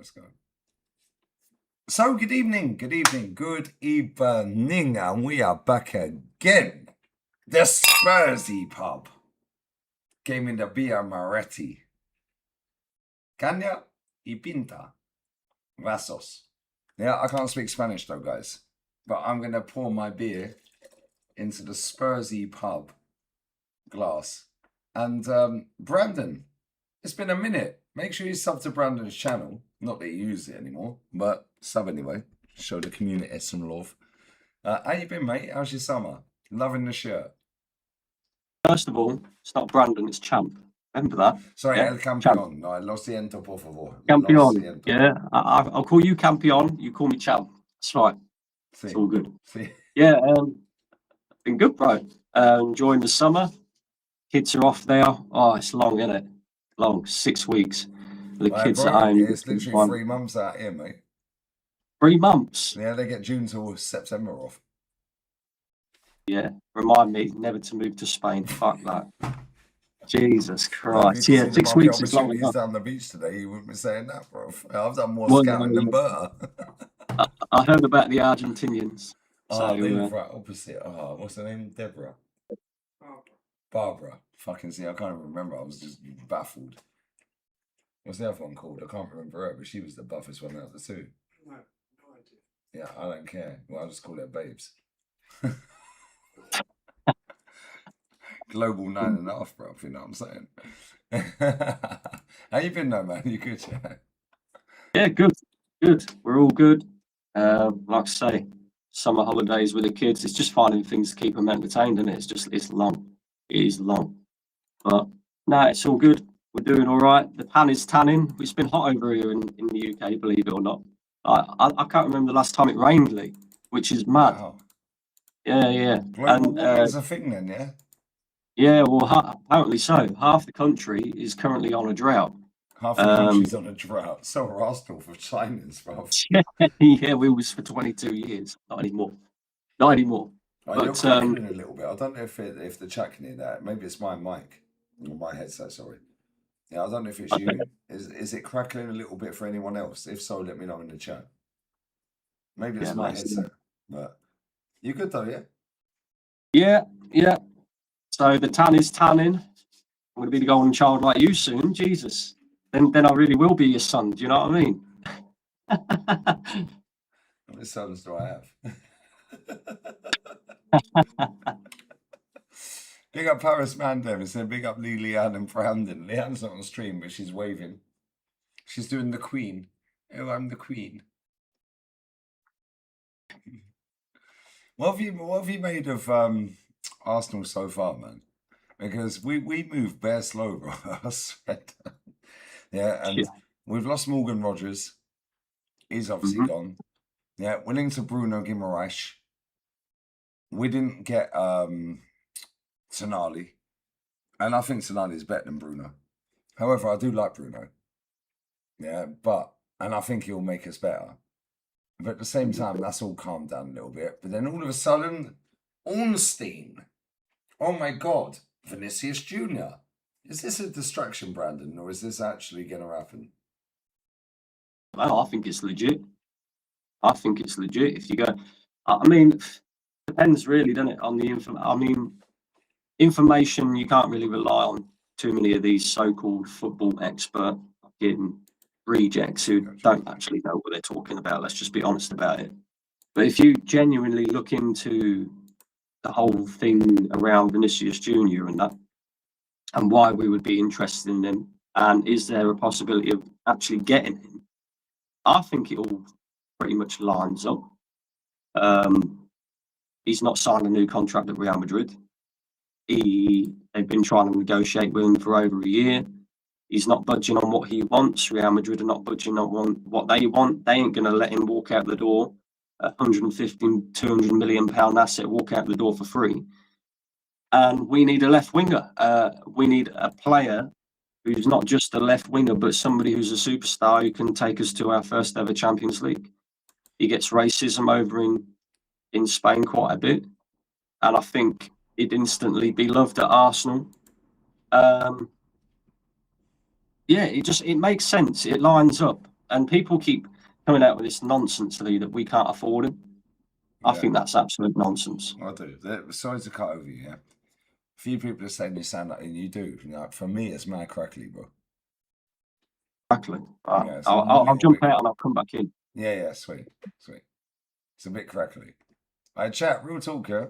let's go. So, good evening, and we are back again. The Spursy pub. Came in the Via Maretti. Canya y Pinta. Vasos. Yeah, I can't speak Spanish though, guys. But I'm going to pour my beer into the Spursy pub glass. And Brandon, it's been a minute. Make sure you sub to Brandon's channel. Not that he uses it anymore, but sub anyway. Show the community some love. How you been, mate? How's your summer? Loving the shirt. First of all, it's not Brandon, it's Champ. Remember that? Sorry, yeah? El Campeón. No, lo siento, por favor. Campeón. Yeah, I'll call you Campeón. You call me Champ. That's right. Sí. It's all good. Sí. Yeah, been good, bro. Enjoying the summer. Kids are off there. Oh, it's long, isn't it? Long, 6 weeks. The kids at home. It's literally 3 months out here, mate. 3 months? Yeah, they get June till September off. Yeah, remind me never to move to Spain. Fuck that. Jesus Christ. Yeah, 6 weeks is long enough. Down the beach today, you wouldn't be saying that, bro. I've done more scouting than Berta. I heard about the Argentinians. Oh, they're right opposite. Oh, what's her name? Deborah. Barbara. Fucking see, I can't even remember. I was just baffled. What's the other one called? I can't remember her, but she was the buffest one out of the two. No idea. Yeah, I don't care. Well, I'll just call her babes. Global 9.5, bro, you know what I'm saying? How you been though, man? You good, yeah? Yeah, good. We're all good. Like I say, summer holidays with the kids, it's just finding things to keep them entertained, and it's long. It is long. But no, it's all good. We're doing all right. The pan is tanning. It's been hot over here in the UK, believe it or not. I can't remember the last time it rained, Lee, which is mad. Wow. Yeah. Global warming is a thing then, yeah? Yeah, well, apparently so. Half the country is currently on a drought. Half the country's on a drought. So are Arsenal for Chinese, bro. Yeah, we was for 22 years. Not anymore. Oh, you're crackling a little bit. I don't know if the chat can hear that. Maybe it's my mic. Or my headset, sorry. Yeah, I don't know if it's you. Is it crackling a little bit for anyone else? If so, let me know in the chat. Maybe it's my headset. But you good though, yeah? Yeah. So the tan is tanning. I'm going to be the golden child like you soon. Jesus. Then I really will be your son. Do you know what I mean? How many sons do I have? Big up Paris Mandem. It's a big up Leanne and Brandon. Leanne's not on stream, but she's waving. She's doing the Queen. Oh, I'm the Queen. What have you made of Arsenal so far, man? Because we move bare slow, bro. I swear. Yeah, and we've lost Morgan Rogers. He's obviously gone. Yeah, we're linked to Bruno Guimaraes. We didn't get Tonali. And I think Tonali is better than Bruno. However, I do like Bruno. Yeah, and I think he'll make us better. But at the same time, that's all calmed down a little bit. But then all of a sudden, Ornstein. Oh my God, Vinicius Jr. Is this a distraction, Brandon, or is this actually going to happen? Well, I think it's legit. If you go, I mean, depends really, doesn't it, on the information. You can't really rely on too many of these so-called football expert fucking rejects who don't actually know what they're talking about. Let's just be honest about it. But if you genuinely look into the whole thing around Vinicius Jr. and that, and why we would be interested in him, and is there a possibility of actually getting him, I think it all pretty much lines up. He's not signed a new contract at Real Madrid. They've been trying to negotiate with him for over a year. He's not budging on what he wants. Real Madrid are not budging on what they want. They ain't going to let him walk out the door, a 150, 200 million pound asset, walk out the door for free. And we need a left winger. We need a player who's not just a left winger, but somebody who's a superstar who can take us to our first ever Champions League. He gets racism over in Spain quite a bit. And I think he'd instantly be loved at Arsenal. Yeah, it makes sense. It lines up. And people keep coming out with this nonsense, Lee, that we can't afford him. I Yeah. think that's absolute nonsense. I do. Sorry to cut over you, yeah? A few people are saying you sound like, and you do. Like, for me, it's mad crackly, bro. Exactly. Yeah, it's a I'll little jump bit. out and I'll come back in. Yeah, sweet. It's a bit crackly. All right, chat, real talk, yeah?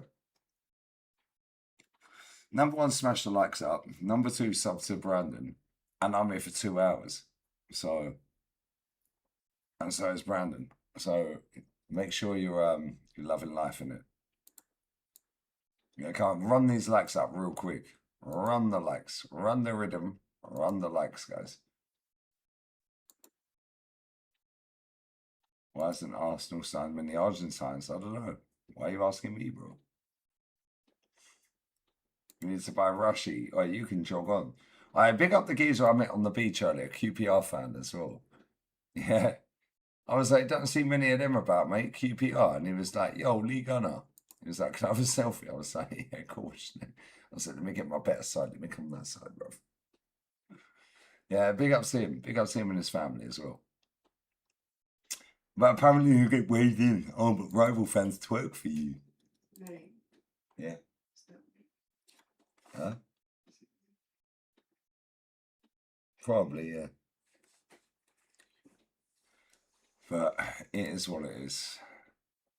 Number 1, smash the likes up. Number 2, sub to Brandon. And I'm here for 2 hours. And so is Brandon. So make sure you're loving life in it. Yeah, can't run these likes up real quick. Run the likes. Run the rhythm. Run the likes, guys. Why isn't Arsenal signed many Argentines? I don't know. Why are you asking me, bro? You need to buy Rushy. Oh, you can jog on. I big up the geezer I met on the beach earlier, QPR fan as well. Yeah. I was like, don't see many of them about, mate. QPR. And he was like, yo, Lee Gunner. He was like, can I have a selfie? I was like, yeah, of course. I said, let me get my better side. Let me come on that side, bro. Yeah, big up to him. Big up to him and his family as well. But apparently you get weighed in. Oh, but rival fans twerk for you. Right. Yeah. Huh? Probably, yeah. But it is what it is.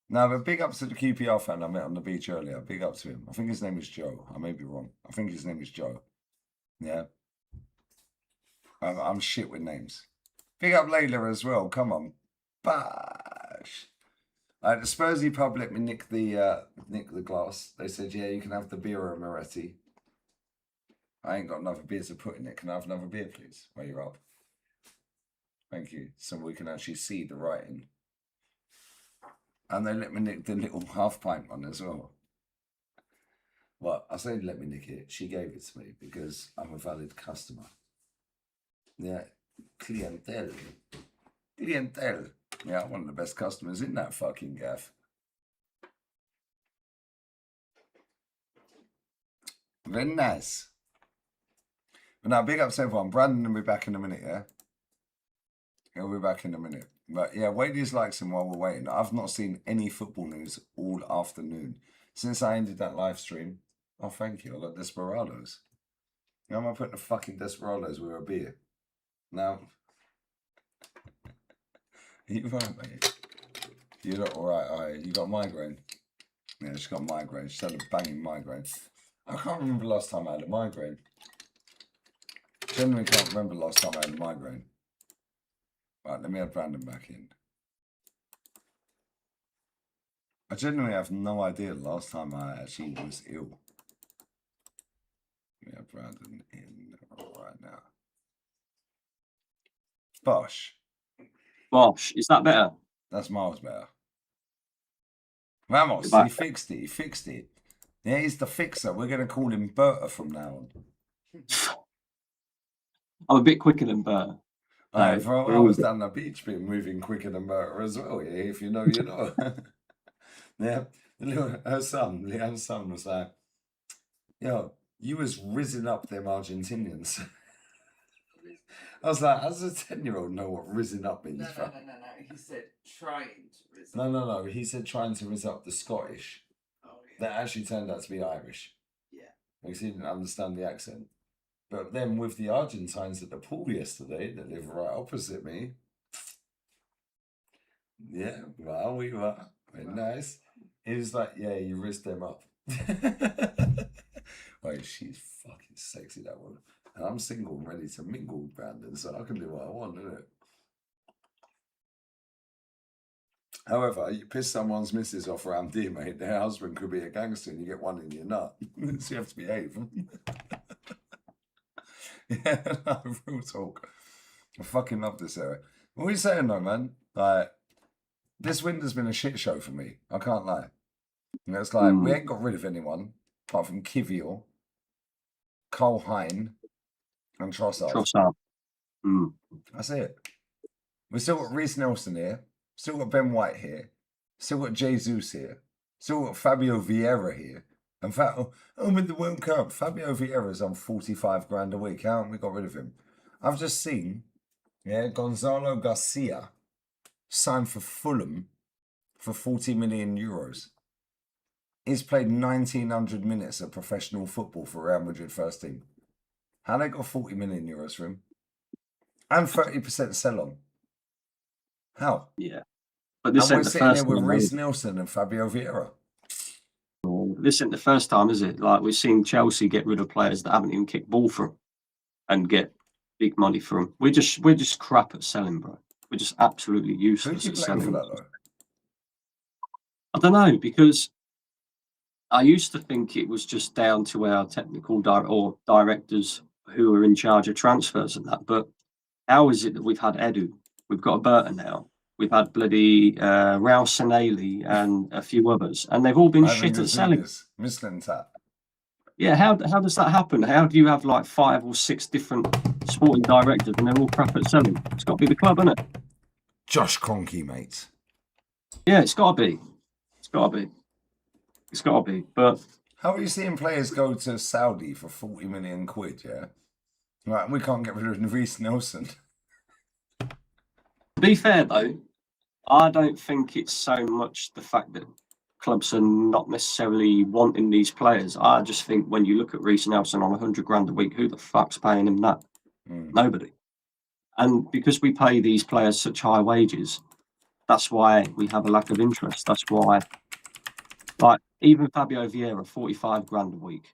No, but big up to the QPR fan I met on the beach earlier. Big up to him. I think his name is Joe. I may be wrong. I think his name is Joe. Yeah. I'm shit with names. Big up Layla as well. Come on. Bash. The Spursy pub let me nick the glass. They said, yeah, you can have the beer Moretti. I ain't got another beer to put in it. Can I have another beer, please? While you're up. Thank you. So we can actually see the writing. And they let me nick the little half pint one as well. Well, I say let me nick it. She gave it to me because I'm a valid customer. Yeah. Clientele. Yeah, one of the best customers in that fucking gaff. Very nice. But now, big up to everyone. Brandon will be back in a minute, yeah? He'll be back in a minute. But yeah, wait these likes and while we're waiting. I've not seen any football news all afternoon. Since I ended that live stream. Oh, thank you. I got Desperados. Now am I putting the fucking Desperados with a beer? Now, you right, mate. You're not alright, You got migraine. Yeah, she's got migraine. She's had a banging migraine. I can't remember the last time I had a migraine. Genuinely can't remember the last time I had a migraine. Right, let me add Brandon back in. I genuinely have no idea the last time I actually was ill. Let me add Brandon in right now. Bosh. Is that better? That's miles better. Ramos, he fixed it. Yeah, he's the fixer. We're going to call him Berta from now on. I'm a bit quicker than Bert. I was down the beach been moving quicker than Berta as well, yeah, if you know, you know. Yeah, her son, Leanne's son was like, yo, you was risen up them Argentinians. I was like, how does a 10-year-old know what risen up means? No. He said trying to rise up. No. He said trying to rise up the Scottish. Oh, yeah. That actually turned out to be Irish. Yeah. Because he didn't understand the accent. But then with the Argentines at the pool yesterday, that live right opposite me. Yeah, well, we were. Very nice. He was like, yeah, you risked them up. Wait, she's fucking sexy, that one. And I'm single and ready to mingle with Brandon, so I can do what I want, innit? However, you piss someone's missus off around dear, mate, their husband could be a gangster and you get one in your nut. So you have to behave. Yeah, no, real talk. I fucking love this area. What are you saying though, man? Like, this winter's been a shit show for me. I can't lie. You know, it's like, we ain't got rid of anyone, apart from Kivior, Cole Hine, and Trossard. That's it. We've still got Reece Nelson here. Still got Ben White here. Still got Jesus here. Still got Fabio Vieira here. In fact, with the World Cup, Fabio Vieira's on 45 grand a week. How haven't we got rid of him? I've just seen Yeah, Gonzalo Garcia signed for Fulham for 40 million euros. He's played 1,900 minutes of professional football for Real Madrid first team. How they got 40 million euros for him? And 30% sell on. How? Yeah. But this And we're ain't the sitting here first with time. Reece Nelson and Fabio Vieira. This isn't the first time, is it? Like, we've seen Chelsea get rid of players that haven't even kicked ball for them and get big money for them. We're just crap at selling, bro. We're just absolutely Who useless do you at blame for selling. that though? I don't know, because I used to think it was just down to our technical directors who are in charge of transfers and that. But how is it that we've had Edu, we've got Berta now, we've had bloody Raul Saneli and a few others, and they've all been Ivan shit at selling. Gazidis, Mislintat. Yeah, how does that happen? How do you have like 5 or 6 different sporting directors and they're all crap at selling? It's got to be the club, isn't it? Josh Kroenke, mate. Yeah, it's got to be. It's got to be. It's got to be. But How are you seeing players go to Saudi for 40 million quid, yeah? Right, we can't get rid of Reece Nelson. to be fair, though, I don't think it's so much the fact that clubs are not necessarily wanting these players. I just think when you look at Reece Nelson on 100 grand a week, who the fuck's paying him that? Nobody. And because we pay these players such high wages, that's why we have a lack of interest. That's why, like, even Fabio Vieira, 45 grand a week.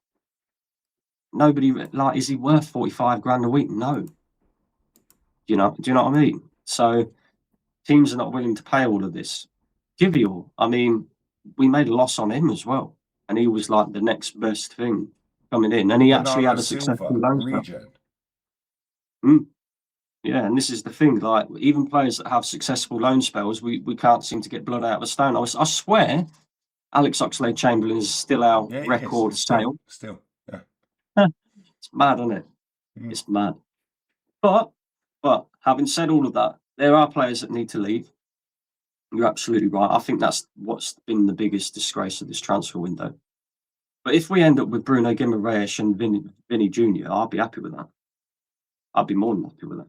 Nobody, like, is he worth 45 grand a week? No. Do you know what I mean? So teams are not willing to pay all of this. Kivior, I mean, we made a loss on him as well. And he was like the next best thing coming in. And he actually Bernardo had a successful Silva, loan spell. regen. Yeah, and this is the thing, like, even players that have successful loan spells, we can't seem to get blood out of a stone. I swear Alex Oxlade-Chamberlain is still our Yeah, record sale. Still, yeah. It's mad, isn't it? Mm. It's mad. But having said all of that, there are players that need to leave. You're absolutely right. I think that's what's been the biggest disgrace of this transfer window. But if we end up with Bruno Guimaraes and Vinny Jr., I'll be happy with that. I'd be more than happy with that.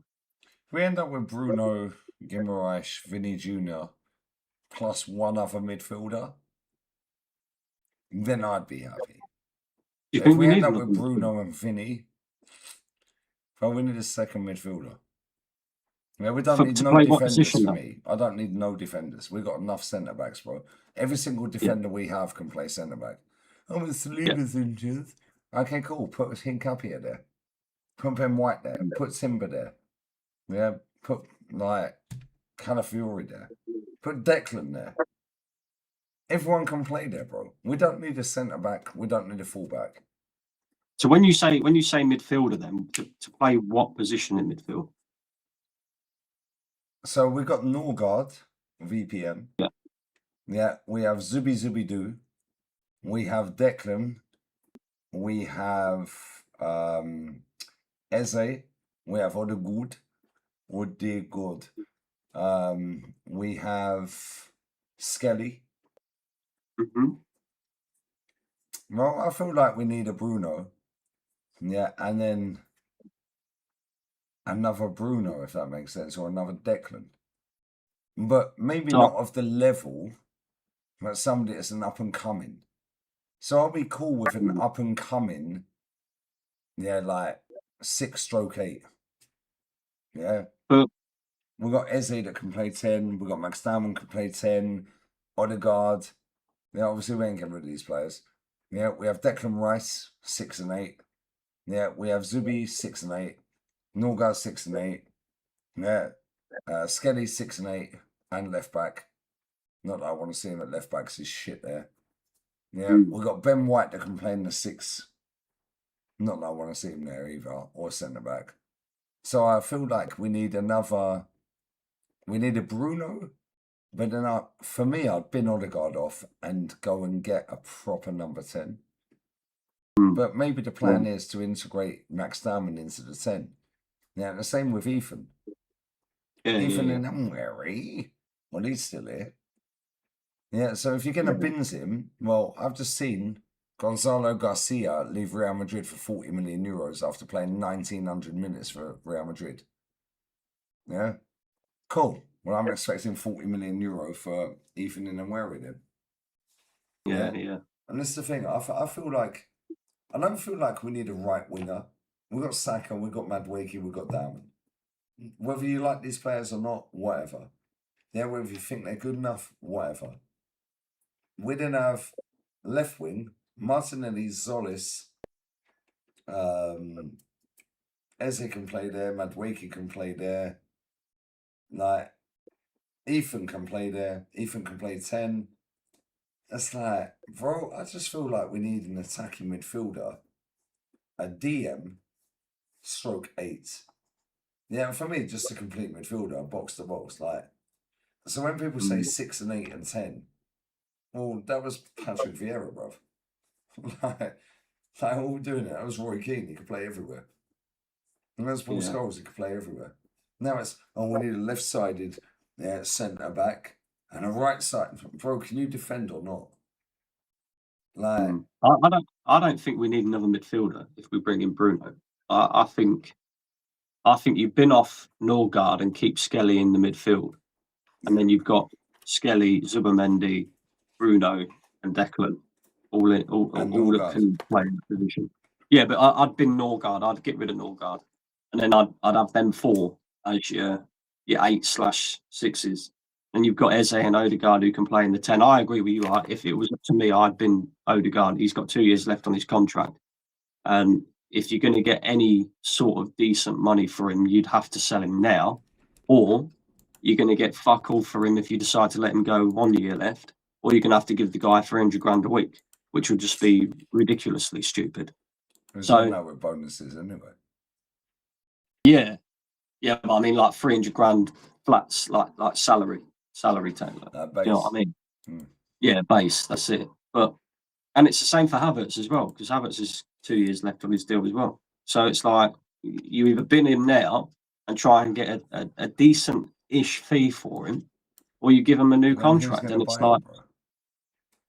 If we end up with Bruno Guimaraes, Vinny Jr., plus one other midfielder, then I'd be happy. Do you If think we we end need up another with midfielder? Bruno and Vinny, well, we need a second midfielder. Yeah, we don't For- need to no play what defenders position, for though? me. I don't need no defenders. We've got enough centre backs, bro. Every single defender we have can play centre back. Oh, it's Saliba's injured. Okay, cool. Put Hincapie there. Put Ben White there. Put Timber there. Yeah, put like Calafiori there. Put Declan there. Everyone can play there, bro. We don't need a centre back. We don't need a full back. So when you say midfielder, then to play what position in midfield? So we've got Norgard, VPN. Yeah. Yeah, we have Zubi Zubi Doo. We have Declan. We have Eze. We have Odegaard. We have Skelly. Mm-hmm. Well, I feel like we need a Bruno. Yeah, and then another Bruno, if that makes sense, or another Declan. But maybe not of the level, but somebody that's an up and coming. So I'll be cool with an up and coming, yeah, like 6/8. Yeah. But We've got Eze that can play 10. We've got Max Diamond can play 10. Odegaard. Yeah, obviously we ain't getting rid of these players. Yeah, we have Declan Rice, 6 and 8. Yeah, we have Zubi, 6 and 8. Norgard, 6 and 8. Yeah. Skelly, 6 and 8. And left back. Not that I want to see him at left back because he's shit there. Yeah, we've got Ben White that can play in the 6. Not that I want to see him there either, or centre back. So I feel like we need a Bruno, but then for me, I'd bin Odegaard off and go and get a proper number 10. But maybe the plan is to integrate Max Diamond into the 10. Now, the same with Ethan. Ethan in Hungary. Well, he's still here. Yeah, so if you're going to bins him, well, I've just seen Gonzalo Garcia leave Real Madrid for 40 million euros after playing 1,900 minutes for Real Madrid. Yeah. Cool. Well, I'm expecting 40 million euro for Ethan and wearing him. Yeah. And this is the thing. I feel like I don't feel like we need a right winger. We've got Saka, we've got Madueke, we've got Diamond. Whether you like these players or not, whatever. Yeah, whether you think they're good enough, whatever. We then have left wing, Martinelli, Zolis, Eze can play there, Madueke can play there. Like, Ethan can play there. Ethan can play 10. It's like, bro, I just feel like we need an attacking midfielder, a DM, stroke 8. Yeah, and for me, just a complete midfielder, box to box. Like, so when people say 6 and 8 and 10, well, that was Patrick Vieira, bruv. like all doing it. That was Roy Keane. He could play everywhere. And that's Paul Scholes. He could play everywhere. Now it's, we need a left-sided centre back and a right side. Bro, can you defend or not? Like, I don't think we need another midfielder if we bring in Bruno. I think you bin off Norgard and keep Skelly in the midfield, and then you've got Skelly, Zubimendi, Bruno, and Declan all that can play in the position. Yeah, but I'd bin Norgard. I'd get rid of Norgard, and then I'd have them 4 as your 8/6s. And you've got Eze and Odegaard who can play in the 10. I agree with you. If it was up to me, I'd bin Odegaard. He's got 2 years left on his contract, and if you're going to get any sort of decent money for him, you'd have to sell him now, or you're going to get fuck all for him if you decide to let him go 1 year left, or you're going to have to give the guy 300 grand a week, which would just be ridiculously stupid. So now with bonuses anyway. Yeah, but I mean, like 300 grand flats, like salary Taylor. You know what I mean? Yeah, base. That's it. And it's the same for Havertz as well, because Havertz has 2 years left on his deal as well. So it's like you either bin him now and try and get a decent-ish fee for him, or you give him a new contract. And it's like,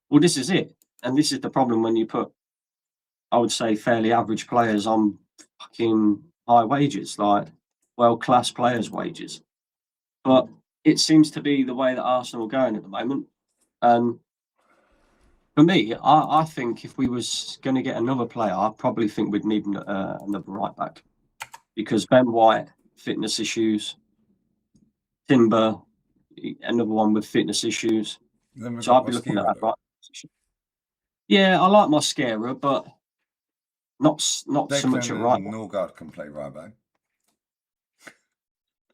well, this is it. And this is the problem when you put, I would say, fairly average players on fucking high wages, like world-class players' wages. But it seems to be the way that Arsenal are going at the moment. And for me, I think if we was going to get another player, I probably think we'd need another right back, because Ben White, fitness issues, Timber, another one with fitness issues. So I'd be looking at that right position. Yeah, I like Mosquera, but not so much at right back. Norgard can play right back.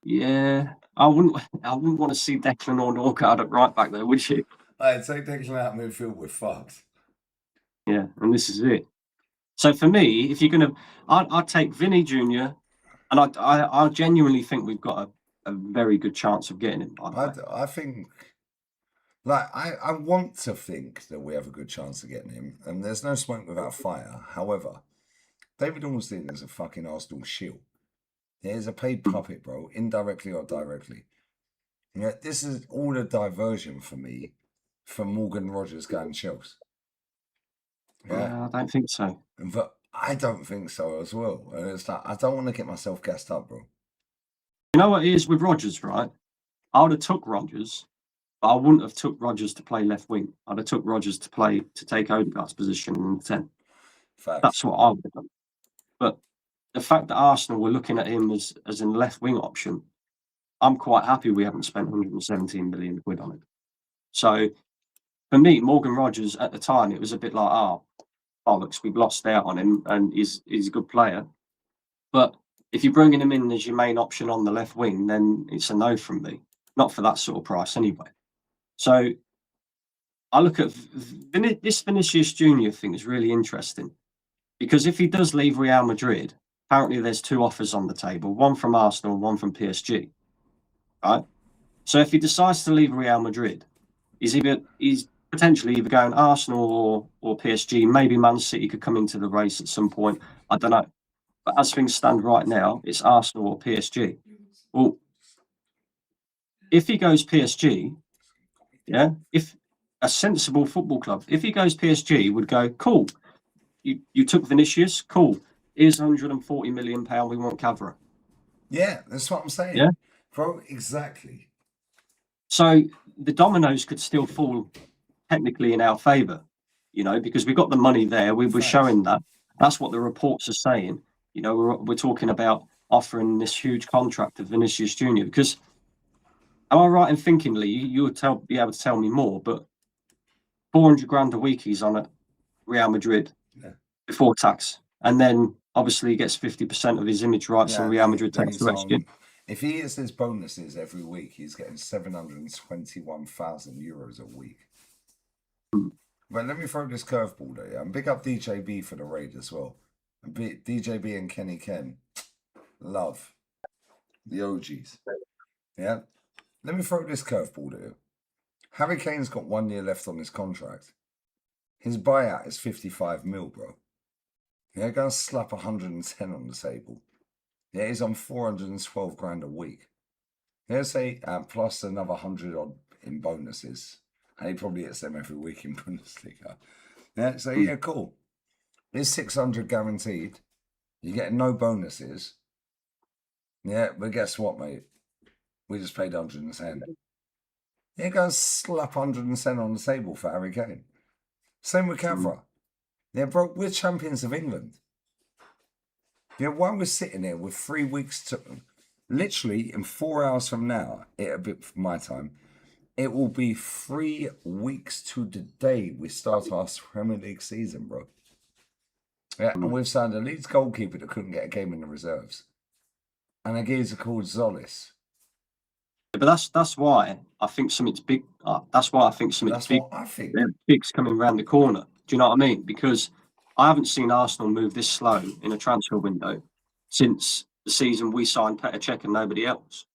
Yeah, I wouldn't want to see Declan or Norgard at right back though, would you? I'd say Declan out midfield, we're fucked. Yeah, and this is it. So for me, if you're gonna, I'd take Vinny Jr. and I genuinely think we've got a very good chance of getting him. I think, like, I want to think that we have a good chance of getting him, and there's no smoke without fire. However, David Ornstein is a fucking Arsenal shield. He's a paid puppet, bro, indirectly or directly. Yeah, this is all a diversion for me from Morgan Rogers going Chelsea. Yeah, I don't think so. But I don't think so as well. And it's like, I don't want to get myself gassed up, bro. You know what it is with Rogers, right? I would have took Rogers, but I wouldn't have took Rogers to play left wing. I'd have took Rogers to take Odegaard's position in the 10. Facts. That's what I would have done. But the fact that Arsenal were looking at him as a left wing option, I'm quite happy we haven't spent 117 million quid on it. So for me, Morgan Rogers at the time, it was a bit like, bollocks, we've lost out on him, and he's a good player. But if you're bringing him in as your main option on the left wing, then it's a no from me. Not for that sort of price anyway. So I look at this Vinicius Junior thing is really interesting, because if he does leave Real Madrid, apparently there's 2 offers on the table, one from Arsenal and one from PSG. Right? So if he decides to leave Real Madrid, he's potentially either going Arsenal or PSG. Maybe Man City could come into the race at some point. I don't know. But as things stand right now, it's Arsenal or PSG. Well, if he goes PSG, yeah, if a sensible football club, if he goes PSG, would go, cool, you took Vinicius, cool, here's £140 million, we want Cavra. Yeah, that's what I'm saying. Yeah. Bro, exactly. So the dominoes could still fall technically in our favour, you know, because we've got the money there. We were Facts. showing that. That's what the reports are saying. You know, we're talking about offering this huge contract to Vinicius Junior. Because am I right in thinking, Lee? You would be able to tell me more, but 400 grand a week he's on at Real Madrid Yeah. before tax, and then obviously he gets 50% of his image rights Yeah, and Real Madrid then takes the rest. if he gets his bonuses every week, he's getting 721,000 euros a week. Hmm. But let me throw this curveball there. And big up DJB for the raid as well. And DJB and Kenny Ken, love the OGs. Yeah. Let me throw this curveball there. Harry Kane's got 1 year left on his contract. His buyout is 55 mil, bro. Yeah, go and slap 110 on the table. Yeah, he's on 412 grand a week. Yeah, say plus another 100 odd in bonuses. And he probably gets them every week in Bundesliga. Yeah, so yeah, cool. There's 600 guaranteed. You're getting no bonuses. Yeah, but guess what, mate? We just paid 110. Yeah, go and slap 110 on the table for Harry Kane. Same with Cavra. Yeah, bro, we're champions of England. Yeah, while we're sitting here with 3 weeks to... Literally, in 4 hours from now, it'll be for my time, it will be 3 weeks to the day we start our Premier League season, bro. Yeah, and we've signed a Leeds goalkeeper that couldn't get a game in the reserves. And a geezer called Zolis. But that's why I think something's big. That's why I think something's That's big. what I think. Big's coming around the corner. Do you know what I mean? Because I haven't seen Arsenal move this slow in a transfer window since the season we signed Petr Cech and nobody else.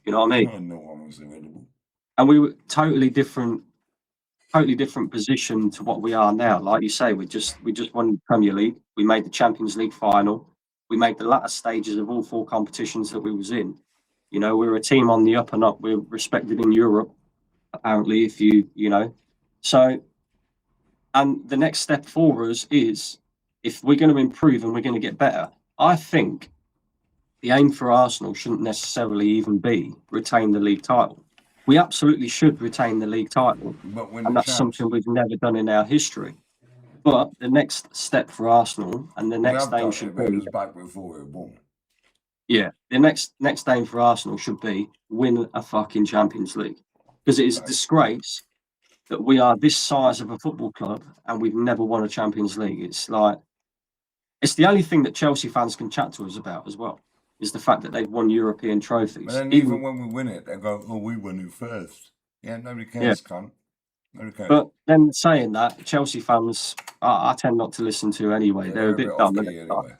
You know what I mean? No one was available. And we were totally different position to what we are now. Like you say, we just won the Premier League. We made the Champions League final. We made the latter stages of all 4 competitions that we was in. You know, we're a team on the up and up. We're respected in Europe, apparently, if you know. So, and the next step for us is, if we're going to improve and we're going to get better, I think the aim for Arsenal shouldn't necessarily even be retain the league title. We absolutely should retain the league title, and that's something we've never done in our history. But the next step for Arsenal and the next aim should be... It was back before we were born. Yeah, the next aim for Arsenal should be win a fucking Champions League, because it is a disgrace that we are this size of a football club and we've never won a Champions League. It's like, it's the only thing that Chelsea fans can chat to us about as well, is the fact that they've won European trophies. And then even when we win it, they go, "Oh, we won it first." Yeah, nobody cares, cunt. Nobody cares. But then saying that, Chelsea fans, I tend not to listen to anyway. They're a bit dumb. Anyway.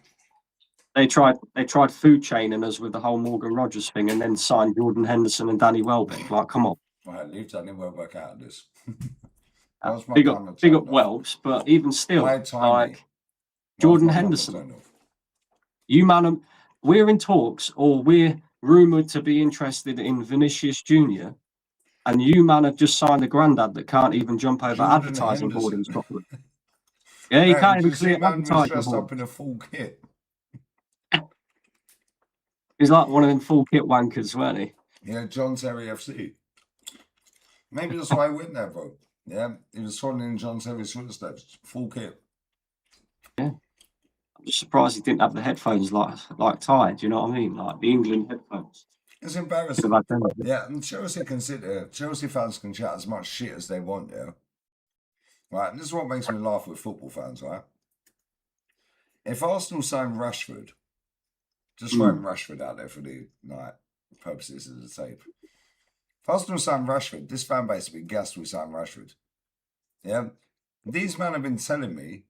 They tried food chaining us with the whole Morgan Rogers thing, and then signed Jordan Henderson and Danny Welbeck. Like, come on. Right, leave Danny Welbeck out of this. Big up Welsh, but even still, like Jordan Henderson, you man, we're in talks, or we're rumoured to be interested in Vinicius Junior, and you man have just signed a grandad that can't even jump over advertising boardings properly. Yeah, he can't even clear advertising boards. Up in a full kit. He's like one of them full kit wankers, weren't he? Yeah, John Terry FC. Maybe that's why he went there, bro. Yeah, he was following in John Terry's footsteps. Full kit. Yeah. I'm just surprised he didn't have the headphones like tied, you know what I mean? Like the England headphones. It's embarrassing. Yeah, and Chelsea fans can chat as much shit as they want, yeah. Right, and this is what makes me laugh with football fans, right? If Arsenal signed Rashford, just throwing Rashford out there for the purposes of the tape. If Arsenal signed Rashford, this fan base would be gassed we signed Rashford. Yeah? These men have been telling me,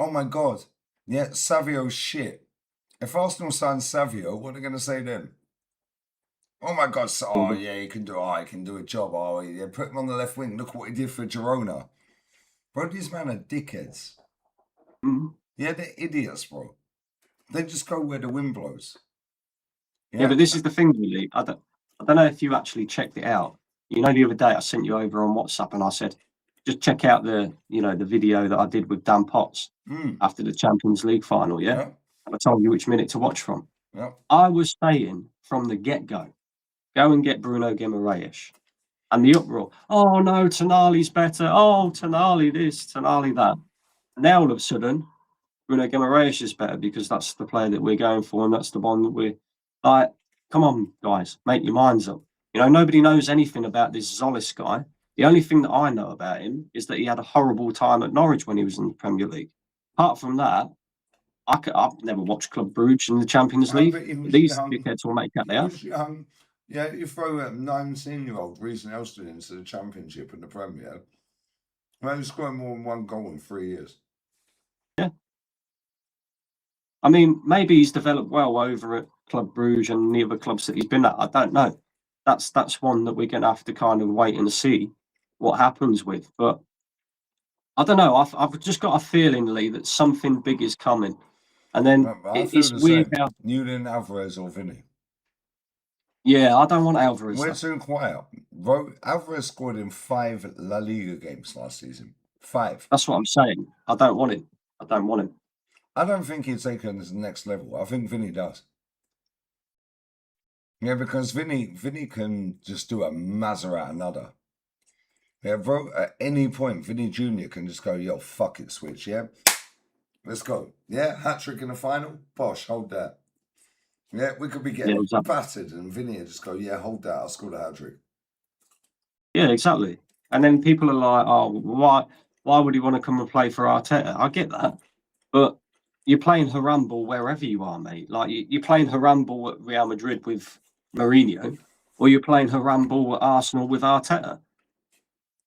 oh my God, yeah, Savio's shit. If Arsenal signed Savio, what are they going to say then? Oh my God, oh yeah, he can do a job. Oh yeah, put him on the left wing. Look what he did for Girona. Bro, these men are dickheads. Yeah, they're idiots, bro. They just go where the wind blows. Yeah, but this is the thing, really. I don't know if you actually checked it out. You know, the other day I sent you over on WhatsApp and I said, just check out the video that I did with Dan Potts after the Champions League final, yeah? And I told you which minute to watch from. Yeah. I was saying from the get-go Go and get Bruno Guimaraes. And the uproar, oh no, Tonali's better. Oh, Tonali this, Tonali that. And now all of a sudden, Bruno Guimaraes is better because that's the player that we're going for, and that's the one that we're like, come on, guys, make your minds up. You know, nobody knows anything about this Zolis guy. The only thing that I know about him is that he had a horrible time at Norwich when he was in the Premier League. Apart from that, I've never watched Club Brugge in the Champions League. But he was These young. dickheads will make out He there. was young. Yeah, you throw a 19-year-old Reece Nelson into the Championship and the Premier. Well, he scored more than one goal in 3 years. Yeah. I mean, maybe he's developed well over at Club Brugge and the other clubs that he's been at. I don't know. That's one that we're going to have to kind of wait and see what happens with. But I don't know. I've just got a feeling, Lee, that something big is coming. And then I feel it's the weird same. how, Julian Alvarez or Vinny. yeah, I don't want Alvarez. We're though. too quiet. Alvarez scored in 5 La Liga games last season. 5. That's what I'm saying. I don't want him. I don't want him. I don't think he'd take him to the next level. I think Vinny does. Yeah, because Vinny can just do a mazza out another. Yeah, bro, at any point, Vinny Jr. can just go, yo, fuck it, switch, yeah? Let's go. Yeah, hat-trick in the final? Bosh, hold that. Yeah, we could be getting exactly. battered and Vinny would just go, yeah, hold that, I'll score the hat-trick. Yeah, exactly. And then people are like, oh, why would he want to come and play for Arteta? I get that. But you're playing Harambe wherever you are, mate. Like, you're playing Harambe at Real Madrid with Mourinho, or you're playing Harambe at Arsenal with Arteta.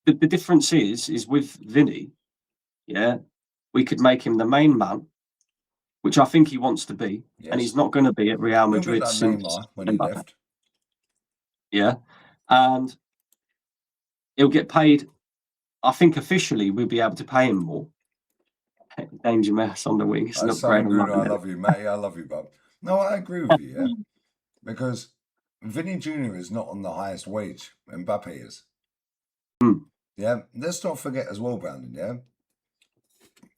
The difference is with Vinny, yeah, we could make him the main man, which I think he wants to be, Yes. and he's not going to be at Real He'll be Madrid like since Neymar when he Mbappe. left. Yeah, and he'll get paid. I think officially we'll be able to pay him more. Danger Mouse on the wing. It's not great. Bruno, I love you, mate. I love you, bub. No, I agree with you, yeah. Because Vinny Jr. is not on the highest wage. Mbappe is. Yeah, let's not forget as well, Brandon, yeah?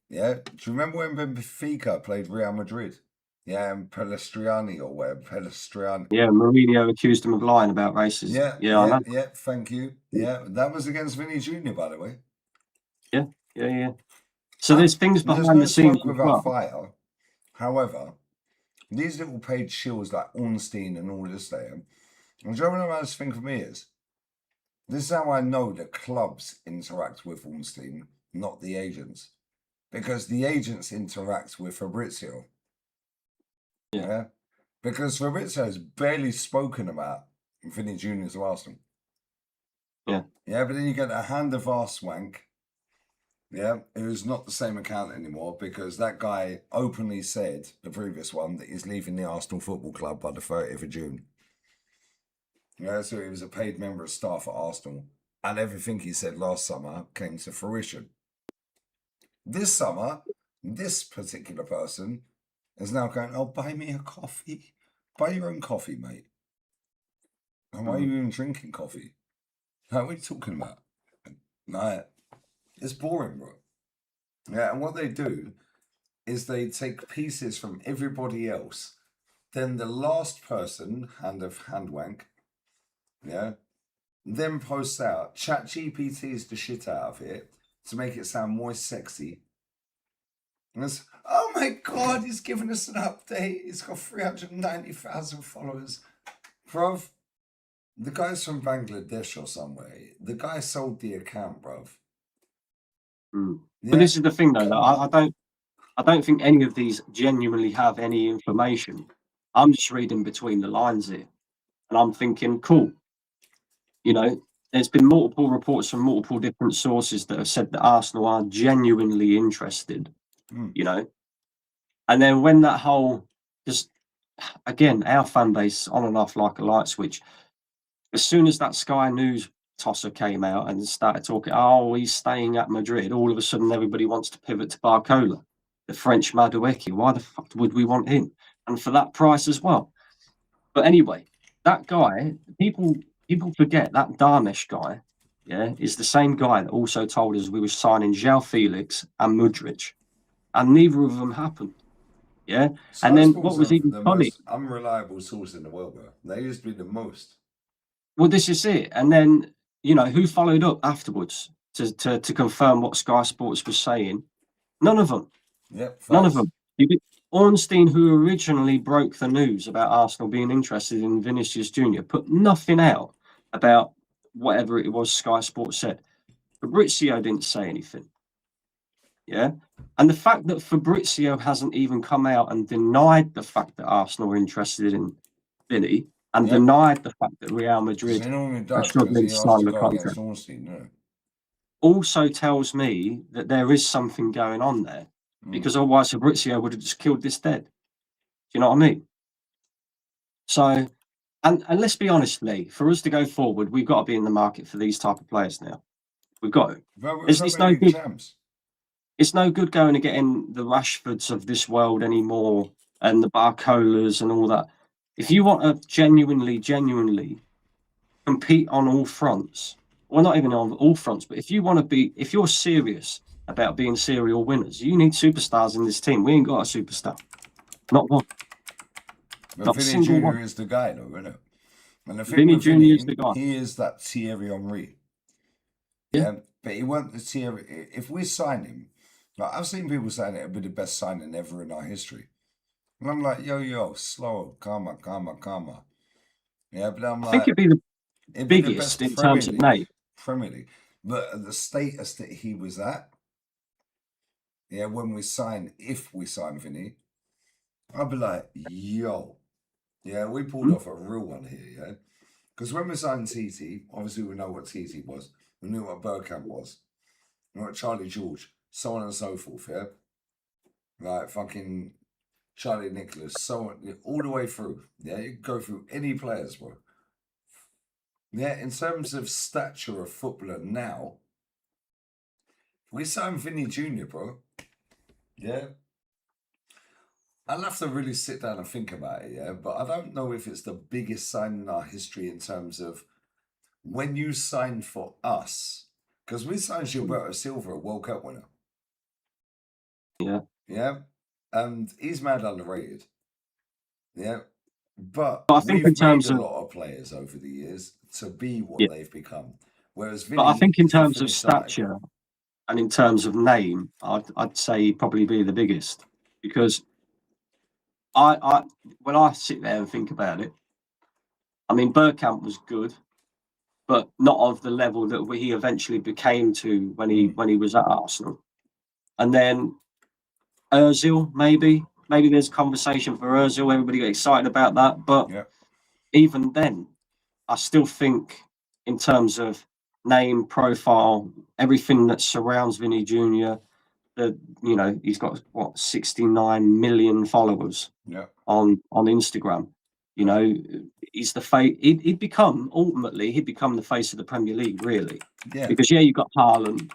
Yeah, do you remember when Benfica played Real Madrid? Yeah, and Pelestriani or whatever, Pelestriani. Yeah, Mourinho accused him of lying about racism. Yeah, I know. Yeah, thank you. Yeah, that was against Vinny Jr., by the way. Yeah. So there's things behind the scenes as well. Fire. However, these little paid shills like Ornstein and all this there, and do you know what the thing for me is? This is how I know the clubs interact with Ornstein, not the agents. Because the agents interact with Fabrizio. Yeah. Because Fabrizio has barely spoken about Vinny Jr.'s Arsenal. Yeah. Yeah, but then you get a hand of arse wank. Yeah, who's not the same account anymore because that guy openly said, the previous one, that he's leaving the Arsenal Football Club by the 30th of June. Yeah, so he was a paid member of staff at Arsenal. And everything he said last summer came to fruition. This summer, this particular person is now going, oh, buy me a coffee. Buy your own coffee, mate. And why are you even drinking coffee? Like, what are you talking about? No, it's boring, bro. Yeah, and what they do is they take pieces from everybody else. Then the last person, hand wank, yeah, then posts out, ChatGPT's the shit out of it to make it sound more sexy. And it's, oh my God, he's giving us an update. He's got 390,000 followers. Bruv, the guy's from Bangladesh or somewhere. The guy sold the account, bruv. Yeah. But this is the thing, though. I don't think any of these genuinely have any information. I'm just reading between the lines here, and I'm thinking, cool. You know, there's been multiple reports from multiple different sources that have said that Arsenal are genuinely interested. You know, and then when that whole, just again, our fan base on and off like a light switch. As soon as that Sky News tosser came out and started talking, oh, he's staying at Madrid, all of a sudden everybody wants to pivot to Barcola, the French Madueke. Why the fuck would we want him? And for that price as well. But anyway, that guy, people forget that Darmesh guy, yeah, is the same guy that also told us we were signing João Felix and Mudryk. And neither of them happened. Yeah. So and then what was even the funny? most unreliable source in the world, bro. They used to be the most. Well, this is it. And then, who followed up afterwards to confirm what Sky Sports was saying? None of them. Yep. None of Facts. them. Ornstein, who originally broke the news about Arsenal being interested in Vinicius Junior, put nothing out about whatever it was Sky Sports said. Fabrizio didn't say anything. Yeah. And the fact that Fabrizio hasn't even come out and denied the fact that Arsenal were interested in Vinny and Yep. denied the fact that Real Because Madrid he normally are does, because struggling he to has sign to the go contract against Ornstein, no? also tells me that there is something going on there, because otherwise Fabrizio would have just killed this dead. Do you know what I mean? So, and let's be honest, Lee, for us to go forward, we've got to be in the market for these type of players now. We've got to. But we're It's Premier no League good. champs. It's no good going and getting the Rashfords of this world anymore and the Barcolas and all that. If you want to genuinely compete on all fronts, well, not even on all fronts, but if you're serious about being serial winners, you need superstars in this team. We ain't got a superstar. Not one. But Not a Vinny single Jr. one. is the guy, though, isn't it? And the thing Vinny with Jr. Vinny, is the guy. he is that Thierry Henry. Yeah. Yeah. But he won't the Thierry. If we sign him, like I've seen people saying it'll be the best signing ever in our history. And I'm like, yo, slow, calmer. Yeah, but I'm I think like, it'd be the it'd be the biggest best in terms of name. Premier League. But at the status that he was at, yeah, if we sign Vinny, I'd be like, yo, yeah, we pulled off a real one here, yeah. Because when we signed TT, obviously we know what TT was. We knew what Bergkamp was. We knew what Charlie George, so on and so forth, yeah. Like fucking Charlie Nicholas, so on, all the way through. Yeah, you can go through any players, bro. Yeah, in terms of stature of footballer now, we signed Vinny Jr., bro. Yeah. I'll have to really sit down and think about it, yeah. But I don't know if it's the biggest sign in our history in terms of when you signed for us, because we signed Gilberto Silva, a World Cup winner. Yeah. Yeah. And he's mad underrated. Yeah. But I think we've in terms made a of lot of players over the years to be what they've become. Whereas Vinny, but I think in is the terms of finished article. stature and in terms of name, I'd say he'd probably be the biggest, because I when I sit there and think about it, I mean Bergkamp was good, but not of the level that he eventually became to when he was at Arsenal. And then Özil, maybe there's conversation for Özil. Everybody get excited about that, but Yeah. even then, I still think in terms of name, profile, everything that surrounds Vinny Jr., he's got 69 million followers on Instagram. He's the face. He'd become the face of the Premier League, really. Yeah. Because you've got Haaland,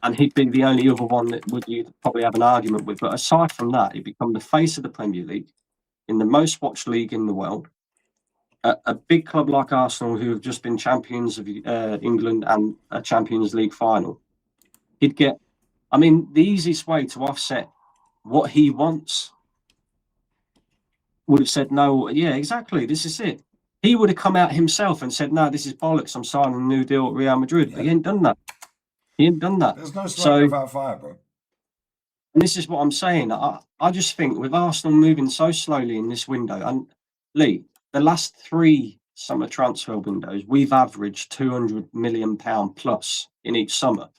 and he'd be the only other one that you'd probably have an argument with. But aside from that, he'd become the face of the Premier League in the most watched league in the world. A big club like Arsenal, who have just been champions of England and a Champions League final, he'd get. I mean, the easiest way to offset what he wants would have said, no, yeah, exactly, this is it. He would have come out himself and said, no, this is bollocks, I'm signing a new deal at Real Madrid. Yeah. But he ain't done that. There's no smoke without fire, bro. And this is what I'm saying. I just think with Arsenal moving so slowly in this window, and Lee, the last 3 summer transfer windows, we've averaged £200 million plus in each summer.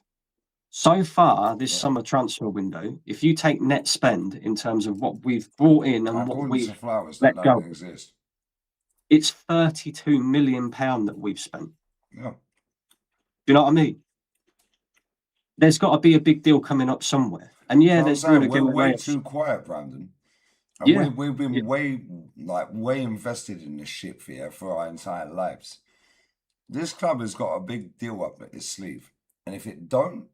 So far, this summer transfer window, if you take net spend in terms of what we've brought in and what we've let go, exist. It's £32 million that we've spent. Yeah. Do you know what I mean? There's got to be a big deal coming up somewhere. And yeah, there's Bruno we're way Guimaraes. too quiet, Brandon. And Yeah. we've been way invested in this ship here for our entire lives. This club has got a big deal up its sleeve. And if it don't,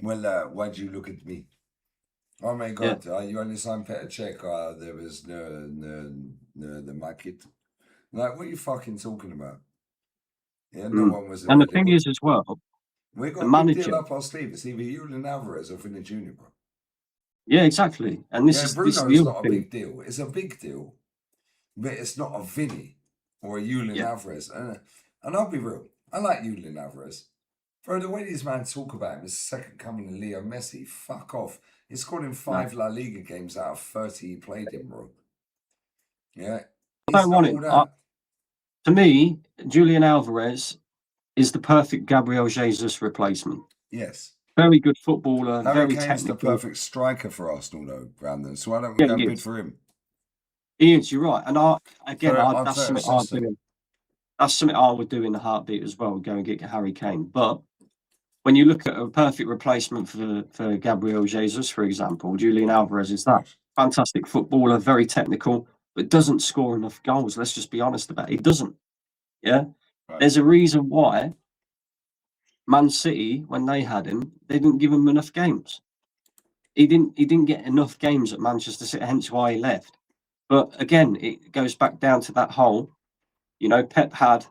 well, why'd you look at me? Oh my God, you only signed Petr Cech, there was the market. Like, what are you fucking talking about? Yeah, no one was And the available. thing is as well, we got the a manager, big deal up our sleeve. It's either Julian Alvarez or Vinny Jr., bro. Yeah, exactly. And this is Bruno's the not a thing. big deal. It's a big deal, but it's not a Vinny or a Julian Alvarez. And And I'll be real, I like Julian Alvarez. Bro, the way these men talk about him as second coming to Leo Messi, fuck off. He scored in 5 La Liga games out of 30 he played in, bro. Yeah. I don't want him. To me, Julian Alvarez is the perfect Gabriel Jesus replacement. Yes. Very good footballer, Harry very Kane's technical. the perfect striker for Arsenal, though, Brandon. So why don't we go bid for him? He is, you're right. And that's something I would do in a heartbeat as well, go and get Harry Kane. But when you look at a perfect replacement for Gabriel Jesus, for example, Julian Alvarez is that fantastic footballer, very technical, but doesn't score enough goals. Let's just be honest about it. He doesn't. Yeah. Right. There's a reason why Man City, when they had him, they didn't give him enough games. He didn't get enough games at Manchester City, hence why he left. But again, it goes back down to that whole, Pep had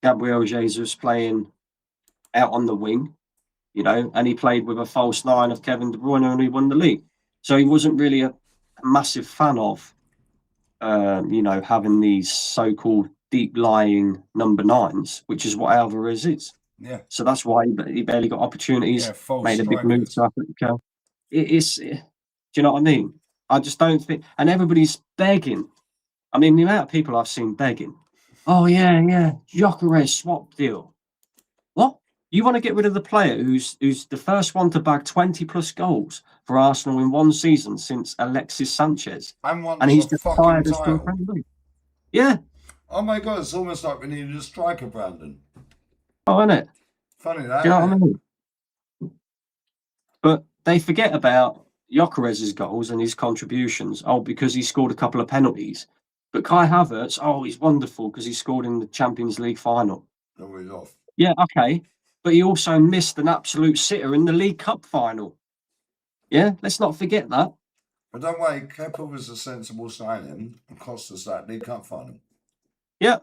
Gabriel Jesus playing out on the wing, and he played with a false nine of Kevin De Bruyne and he won the league. So he wasn't really a massive fan of, having these so-called deep-lying number 9s, which is what Alvarez is. Yeah. So that's why he barely got opportunities. Yeah, made a big move to Africa. Do you know what I mean? I just don't think, and everybody's begging. I mean, the amount of people I've seen begging. Oh yeah, Gyökeres swap deal. What? You want to get rid of the player who's the first one to bag 20+ goals for Arsenal in one season since Alexis Sanchez, and he's just tired of still Premier League. Yeah. Oh my God, it's almost like we needed a striker, Brandon. Oh, isn't it? Funny that. Do you know what I mean? But they forget about Gyökeres' goals and his contributions. Oh, because he scored a couple of penalties. But Kai Havertz, he's wonderful because he scored in the Champions League final. No, he's off. Yeah, okay. But he also missed an absolute sitter in the League Cup final. Yeah, let's not forget that. But don't worry, Kepa was a sensible signing and cost us that League Cup final. Yeah.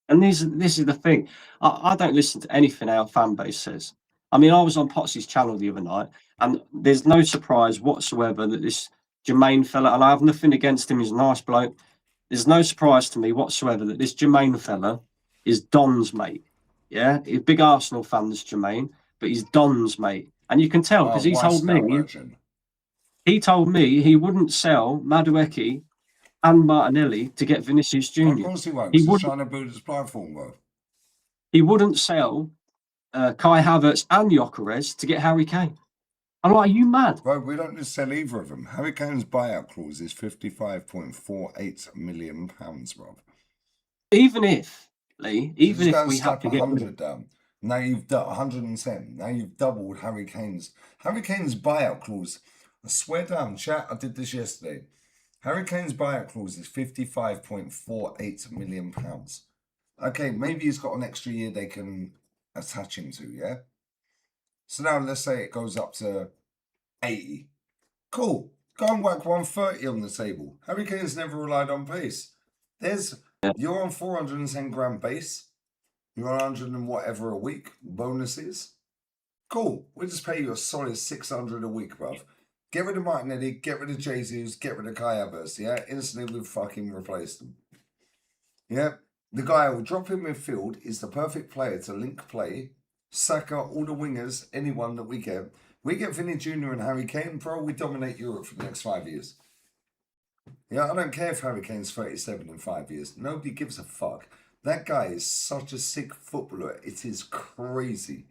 And this is the thing. I don't listen to anything our fan base says. I mean, I was on Potsy's channel the other night, and there's no surprise whatsoever that this Jermaine fella, and I have nothing against him, he's a nice bloke. There's no surprise to me whatsoever that this Jermaine fella is Don's mate. Yeah, he's a big Arsenal fan, this Jermaine, but he's Don's mate. And you can tell because he told me he wouldn't sell Madueke and Martinelli to get Vinicius Jr. Of course he won't. He's trying to build his platform, bro. He wouldn't sell Kai Havertz and Gyökeres to get Harry Kane. I'm like, are you mad? Bro, we don't just sell either of them. Harry Kane's buyout clause is £55.48 million, bro. Even if, Lee, if we have to get 100 down. Now you've done 110. Now you've doubled Harry Kane's buyout clause. I swear down, chat, I did this yesterday. Harry Kane's buyout clause is £55.48 million. Okay, maybe he's got an extra year they can attach him to, yeah? So now let's say it goes up to 80. Cool. Go and whack 130 on the table. Harry Kane's never relied on pace. You're on 410 grand base. You're on 100 and whatever a week. Bonuses. Cool. We'll just pay you a solid 600 a week, bruv. Get rid of Martinelli, get rid of Jesus, get rid of Kai Havertz, yeah? Instantly we've fucking replaced them. Yeah? The guy who will drop in midfield is the perfect player to link play. Saka, all the wingers, anyone that we get. We get Vinny Jr. and Harry Kane, bro, we dominate Europe for the next 5 years. Yeah, I don't care if Harry Kane's 37 in 5 years. Nobody gives a fuck. That guy is such a sick footballer. It is crazy.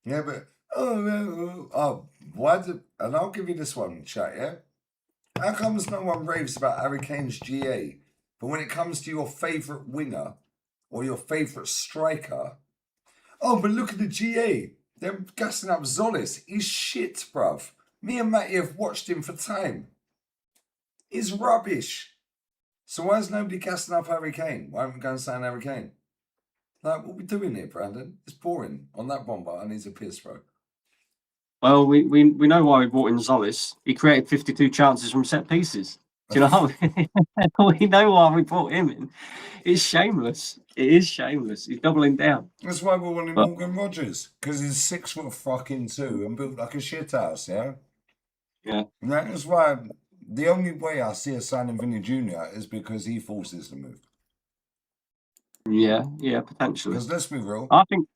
Yeah, but... and I'll give you this one, chat, yeah? How comes no one raves about Harry Kane's GA, but when it comes to your favourite winger or your favourite striker, but look at the GA. They're gassing up Zolis. He's shit, bruv. Me and Matty have watched him for time. He's rubbish. So why is nobody gassing up Harry Kane? Why aren't we going to sign Harry Kane? Like, what are we doing here, Brandon? It's boring. On that bomber, I need a piss, bro. Well, we know why we brought in Zolis. He created 52 chances from set pieces. Do you know what I mean? We know why we brought him in. It's shameless. It is shameless. He's doubling down. That's why we're wanting Morgan Rogers. Because he's 6'2" and built like a shit house, yeah? Yeah. And that is why the only way I see us signing Vinny Jr. is because he forces the move. Yeah, potentially. Because let's be real. I think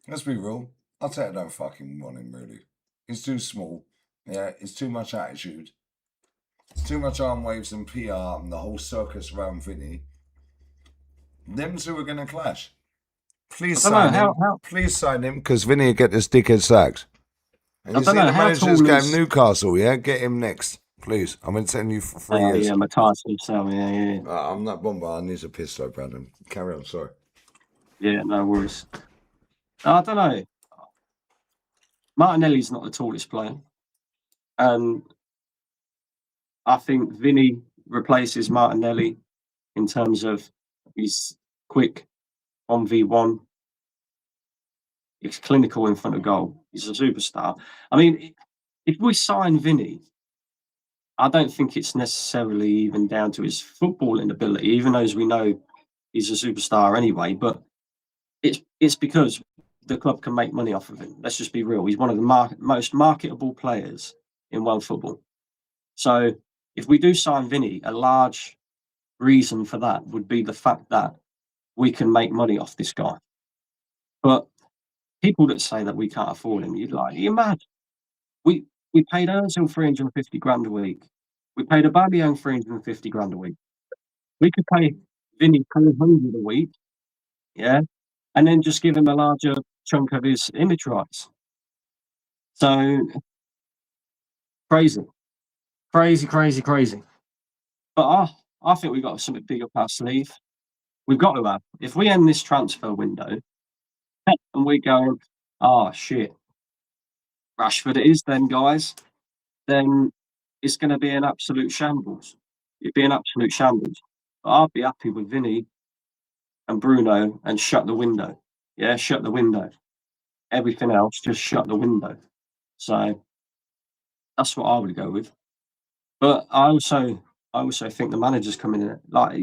Let's be real. I'll tell you, I don't fucking want him, really. He's too small. Yeah, it's too much attitude. It's too much arm waves and PR and the whole circus around Vinny. Them two are going to clash. Please I don't know sign him. how Please sign him, because Vinny will get this dickhead sacked. And I you don't see know the how manager's tall game is. Newcastle, yeah? Get him next. Please. I've been telling you for 3 years. Yeah, Matthias himself. Yeah. I'm not bombard. I need a piss though, Brandon. Carry on, sorry. Yeah, no worries. I don't know. Martinelli's not the tallest player, and I think Vinny replaces Martinelli in terms of he's quick 1v1. He's clinical in front of goal. He's a superstar. I mean, if we sign Vinny, I don't think it's necessarily even down to his footballing ability, even though as we know he's a superstar anyway. But it's because the club can make money off of him. Let's just be real. He's one of the most marketable players in world football. So if we do sign Vinny, a large reason for that would be the fact that we can make money off this guy. But people that say that we can't afford him, you're mad. We paid Ozil 350 grand a week. We paid Aubameyang 350 grand a week. We could pay Vinny 400 a week, yeah, and then just give him a larger chunk of his image rights. So crazy. But I think we've got something big up our sleeve. We've got to have. If we end this transfer window and we go, oh shit, Rashford it is then, guys, then it's going to be an absolute shambles. It'd be an absolute shambles. But I'd be happy with Vinny and Bruno and shut the window. Yeah, shut the window. Everything else, just shut the window. So that's what I would go with. But I also think the manager's coming in. Like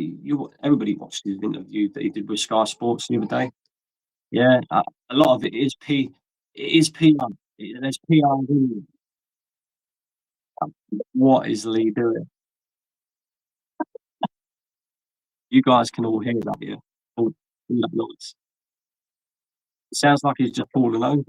everybody watched his interview that he did with Sky Sports the other day. Yeah, a lot of it is PR. There's PR. What is Lee doing? You guys can all hear that, yeah? All that noise. It sounds like he's just fallen over.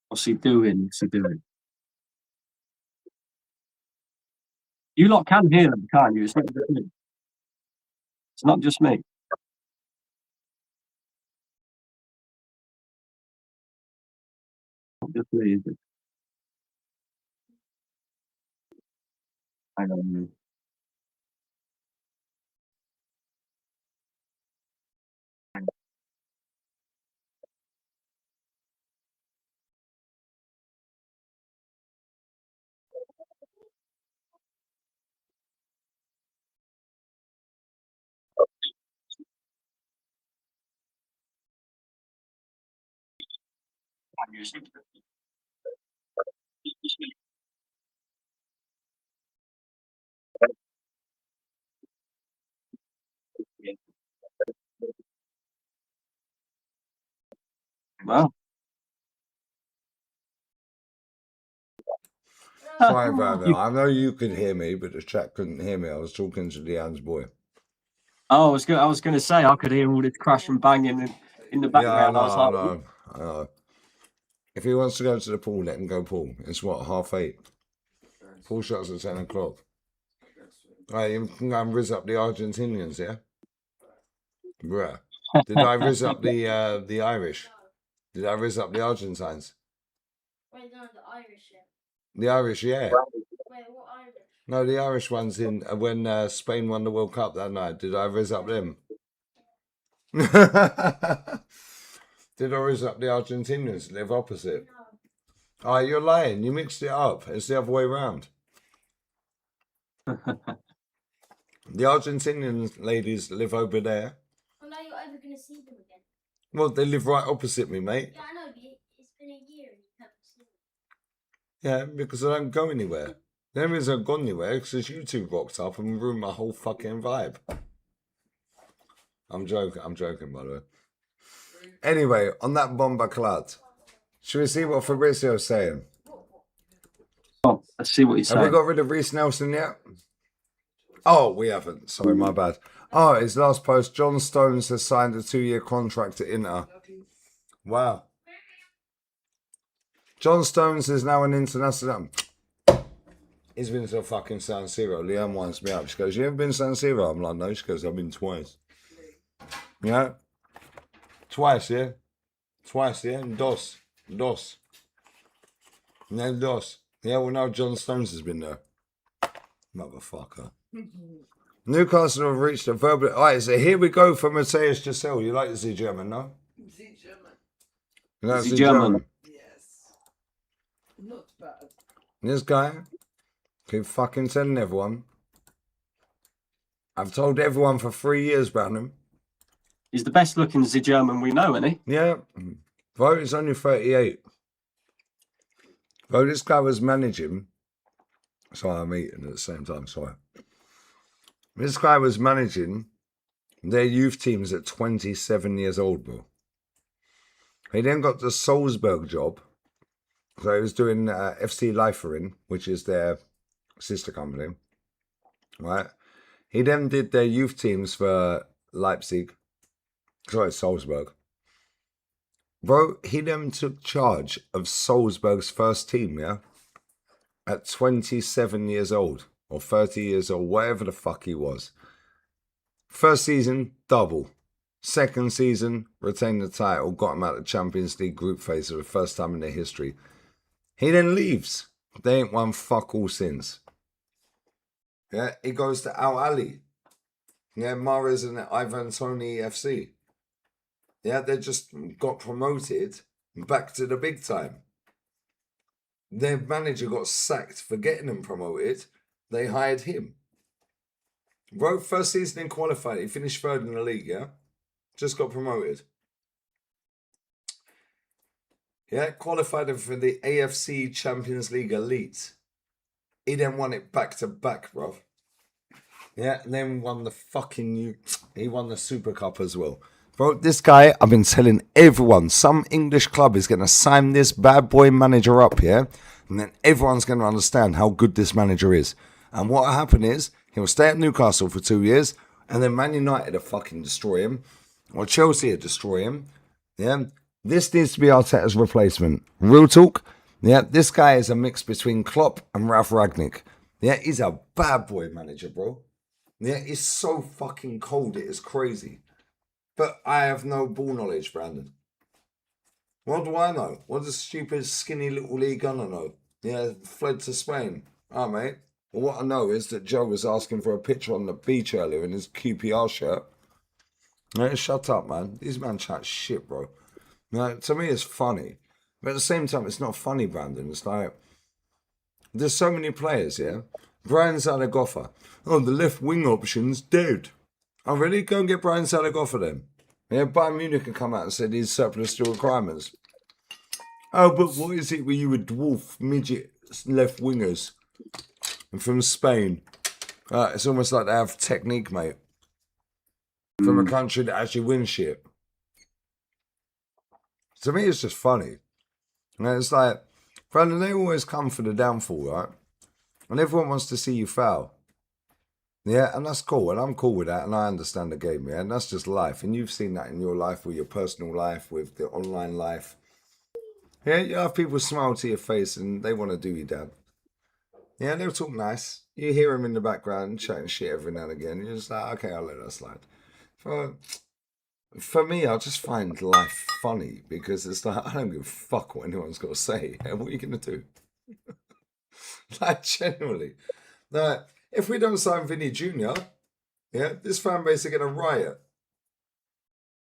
What's he doing? You lot can hear them, can't you? It's not just me. It's not just me. Not just me, is it? Hang on. Well, Sorry about that. you, I know you could hear me, but the chat couldn't hear me. I was talking to Leanne's boy. I was going to say I could hear all this crash and banging in the background. Yeah, I was like, I know. If he wants to go to the pool, let him go pool. It's what, 8:30? Pool shots at 10 o'clock. Right, you can go and rizz up the Argentinians, yeah? Bruh. Did I rizz up the Irish? Did I rizz up the Argentines? Wait, no, the Irish, yeah. The Irish, yeah. Wait, what Irish? No, the Irish ones in when Spain won the World Cup that night. Did I rizz up them? Did I rizz up the Argentinians? Live opposite. No. Oh, you're lying. You mixed it up. It's the other way around. The Argentinian ladies live over there. Well, now you're ever going to see them again. Well, they live right opposite me, mate. Yeah, I know, but it's been a year and you haven't seen them. Yeah, because I don't go anywhere. The only reason I've gone anywhere because you two rocked up and ruined my whole fucking vibe. I'm joking, by the way. Anyway, on that bomba clad, should we see what Fabrizio's saying? Oh, let's see what he's Have we saying. got rid of Reece Nelson yet? Oh, we haven't. Sorry, my bad. Oh, his last post, John Stones has signed a 2-year contract at Inter. Wow. John Stones is now an international. He's been to fucking San Siro. Leanne winds me up. She goes, you ever been to San Siro? I'm like, no. She goes, I've been twice. Yeah? Twice, yeah? Twice, yeah? Dos. Dos. No, dos. Yeah, well, now John Stones has been there. Motherfucker. Newcastle have reached a verbal. Alright, so here we go for Matthias Giselle. You like to see German, no? See German. You like to Is he see German? Yes. Not bad. This guy, keep fucking telling everyone. I've told everyone for 3 years about him. He's the best looking Z German we know, isn't he? Yeah. Vote is only 38. Though this guy was managing. Sorry, I'm eating at the same time, sorry. This guy was managing their youth teams at 27 years old, bro. He then got the Salzburg job. So he was doing FC Leifering, which is their sister company. Right? He then did their youth teams for Leipzig. Sorry, Salzburg. Bro, he then took charge of Salzburg's first team, yeah? At 27 years old. Or 30 years old, whatever the fuck he was. First season, double. Second season, retained the title, got him out of the Champions League group phase for the first time in their history. He then leaves. They ain't won fuck all since. Yeah, he goes to Al Ali. Yeah, Mahrez and Ivan Toney FC. Yeah, they just got promoted back to the big time. Their manager got sacked for getting them promoted. They hired him. Bro, first season in qualifying, he finished third in the league, yeah? Just got promoted. Yeah, qualified for the AFC Champions League Elite. He then won it back to back, bro. Yeah, and then won the he won the Super Cup as well. Bro, this guy, I've been telling everyone, some English club is going to sign this bad boy manager up, yeah? And then everyone's going to understand how good this manager is. And what will happen is, he'll stay at Newcastle for 2 years, and then Man United will fucking destroy him, or Chelsea will destroy him, yeah? This needs to be Arteta's replacement. Real talk, yeah? This guy is a mix between Klopp and Ralph Ragnick. Yeah, he's a bad boy manager, bro. Yeah, he's so fucking cold, it is crazy. But I have no ball knowledge, Brandon. What do I know? What does stupid, skinny little Lee Gunner know? Yeah, fled to Spain. Ah, mate. Well, what I know is that Joe was asking for a picture on the beach earlier in his QPR shirt. Yeah, shut up, man. These man chat shit, bro. Now, to me, it's funny. But at the same time, it's not funny, Brandon. It's like, there's so many players, yeah? Brian Zaragoza. Oh, the left wing option's dead. Oh, really? Go and get Brian Zaragoza then. Yeah, Bayern Munich can come out and say these surplus to requirements. Oh, but what is it with you with dwarf, midget, left wingers from Spain? It's almost like they have technique, mate. From a country that actually wins shit. To me, it's just funny. And it's like, Brandon, they always come for the downfall, right? And everyone wants to see you foul. Yeah, and that's cool, and I'm cool with that, and I understand the game, yeah, and that's just life, and you've seen that in your life, with your personal life, with the online life. Yeah, you have people smile to your face, and they want to do you down. Yeah, they'll talk nice. You hear them in the background chatting shit every now and again. You're just like, okay, I'll let that slide. For me, I just find life funny, because it's like, I don't give a fuck what anyone's got to say. Yeah, what are you going to do? Like, generally. Like, if we don't sign Vinny Jr., yeah, this fan base are going to riot.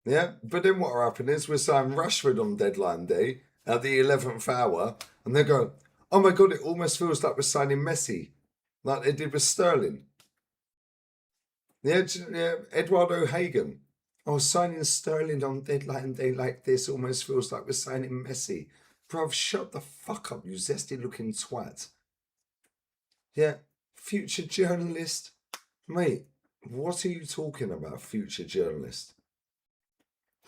Yeah, but then what will happen is we sign Rashford on deadline day at the 11th hour, and they go, oh my God, it almost feels like we're signing Messi, like they did with Sterling. Yeah, Eduardo Hagen. Oh, signing Sterling on deadline day like this almost feels like we're signing Messi. Bruv, shut the fuck up, you zesty looking twat. Yeah, future journalist. Mate, what are you talking about, future journalist?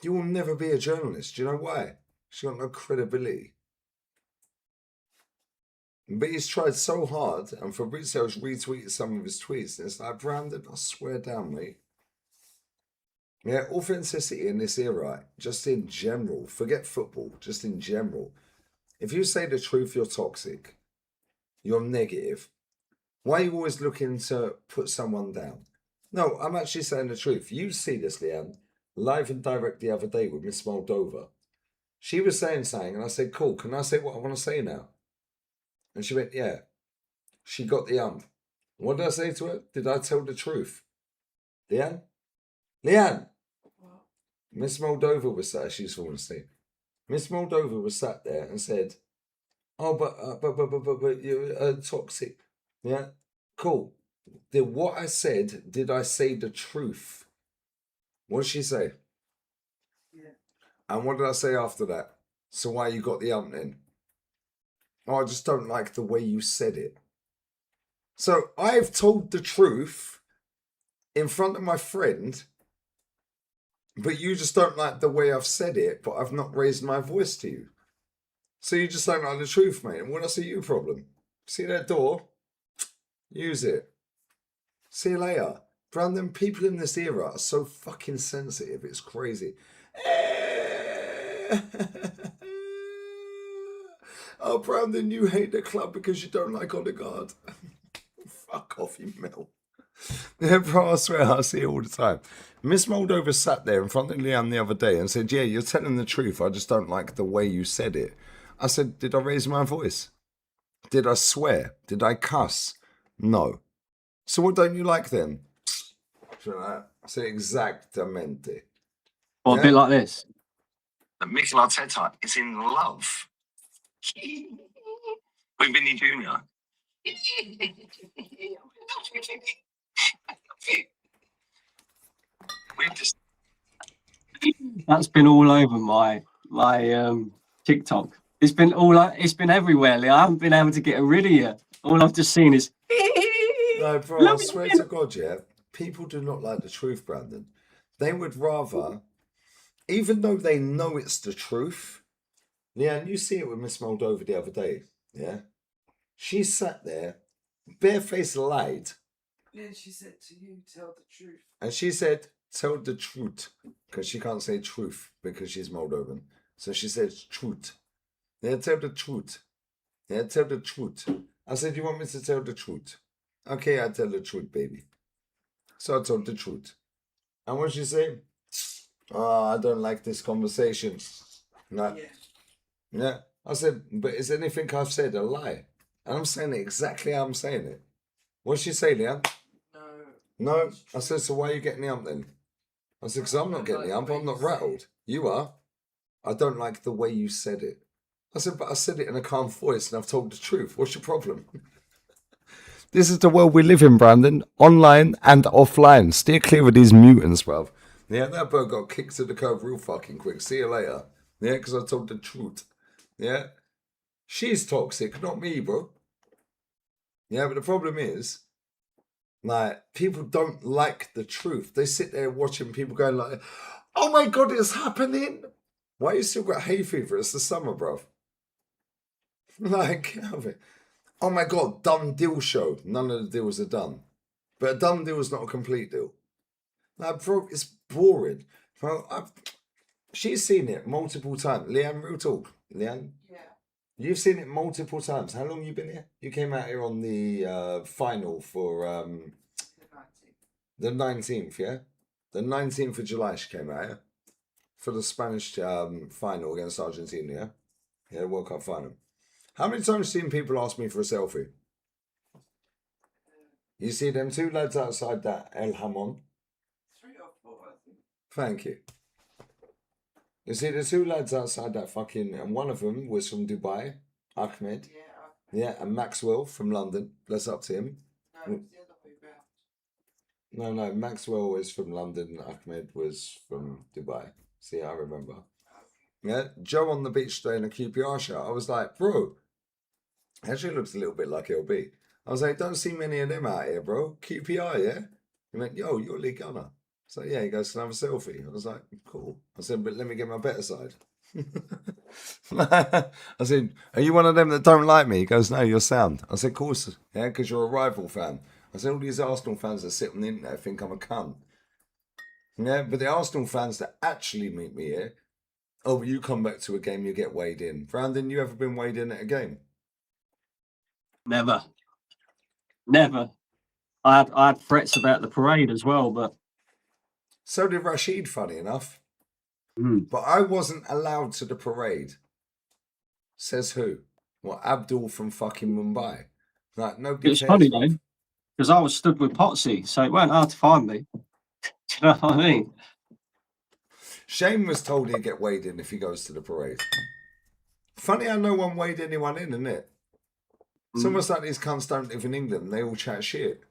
You will never be a journalist. Do you know why? She's got no credibility. But he's tried so hard, and Fabrizio's retweeted some of his tweets, and it's like, Brandon, I swear down, mate. Yeah, authenticity in this era, just in general, forget football, just in general. If you say the truth, you're toxic. You're negative. Why are you always looking to put someone down? No, I'm actually saying the truth. You see this, Leanne, live and direct the other day with Miss Moldova. She was saying something, and I said, cool, can I say what I want to say now? And she went, yeah. She got the ump. What did I say to her? Did I tell the truth? Leanne? Leanne! Miss Moldova was sat, she's fallen asleep. Miss Moldova was sat there and said, oh, but you're toxic. Yeah? Cool. Did what I said, did I say the truth? What did she say? Yeah. And what did I say after that? So why you got the ump then? Oh, I just don't like the way you said it. So I've told the truth in front of my friend, but you just don't like the way I've said it, but I've not raised my voice to you. So you just don't like the truth, mate. And when I see you problem, see that door? Use it. See you later. Brandon, people in this era are so fucking sensitive. It's crazy. Oh, Brandon, you hate the club because you don't like Odegaard. Fuck off, you Mel. Yeah, bro, I swear I see it all the time. Miss Moldova sat there in front of Leanne the other day and said, yeah, you're telling the truth. I just don't like the way you said it. I said, did I raise my voice? Did I swear? Did I cuss? No. So what don't you like then? Say exactamente. Or a bit like this. Mikel Arteta is in love with Vinny Jr. We've just That's been all over my TikTok. It's been everywhere, Lee. I haven't been able to get rid of you. All I've just seen is No, bro, I swear to God, yeah, people do not like the truth, Brandon. They would rather, even though they know it's the truth. Leanne, you see it with Miss Moldova the other day, yeah? She sat there, barefaced lied, Then she said to you, tell the truth. and she said, tell the truth, because she can't say truth because she's Moldovan. So she said truth. Yeah, tell the truth. Yeah, tell the truth. I said, you want me to tell the truth? Okay, I tell the truth, baby. So I told the truth. And what she say? Oh, I don't like this conversation. No. Yeah. Yeah. I said, but is anything I've said a lie? And I'm saying it exactly how I'm saying it. What'd she say, Leanne? No. No. it's I true. said, so why are you getting the ump then? I said, because I'm not getting the ump. I'm not rattled. You are. I don't like the way you said it. I said, but I said it in a calm voice and I've told the truth. What's your problem? This is the world we live in, Brandon. Online and offline. Steer clear of these mutants, bruv. Yeah, that bird got kicked to the curb real fucking quick. See you later. Yeah, because I told the truth. Yeah. She's toxic, not me, bro. Yeah, but the problem is, like, people don't like the truth. They sit there watching people going like, oh my God, it's happening. Why you still got hay fever? It's the summer, bruv. Like, get out of it. Oh my God, done deal show. None of the deals are done. But a done deal is not a complete deal. Like, bro, it's boring. Bro, she's seen it multiple times. Leanne, real talk. Leanne, Yeah. you've seen it multiple times. How long you been here? You came out here on the final for The 19th. the 19th, yeah? The 19th of July she came out here for the Spanish final against Argentina, yeah? Yeah, the World Cup final. How many times have you seen people ask me for a selfie? You see them two lads outside that El Hamon? 3 or 4, I think. Thank you. You see the two lads outside that fucking... And one of them was from Dubai, Ahmed. Yeah. Yeah, and Maxwell from London. Bless up to him. No, it's the other way round. No, Maxwell was from London. Ahmed was from Dubai. See, I remember. Yeah, Joe on the beach today in a QPR shirt. I was like, bro, actually looks a little bit like LB. I was like, don't see many of them out here, bro. QPR, yeah? He went, yo, you're Lee Gunner. So yeah, he goes, can I have a selfie? I was like, cool. I said, but let me get my better side. I said, are you one of them that don't like me? He goes, no, you're sound. I said, of course, yeah, because you're a rival fan. I said, all these Arsenal fans that sit on the internet think I'm a cunt. Yeah, but the Arsenal fans that actually meet me here, oh, but you come back to a game, you get weighed in. Brandon, you ever been weighed in at a game? Never. I had threats about the parade as well, but So did Rashid, funny enough. mm, But I wasn't allowed to the parade. Says who? Well, Abdul from fucking Mumbai. Like, no it give was hairs, funny bruv. though, because I was stood with Potsy, so it weren't hard to find me. Do you know what I mean? Shane was told he'd get weighed in if he goes to the parade. Funny how no one weighed anyone in, isn't it? It's almost like these cunts don't live in England. They all chat shit.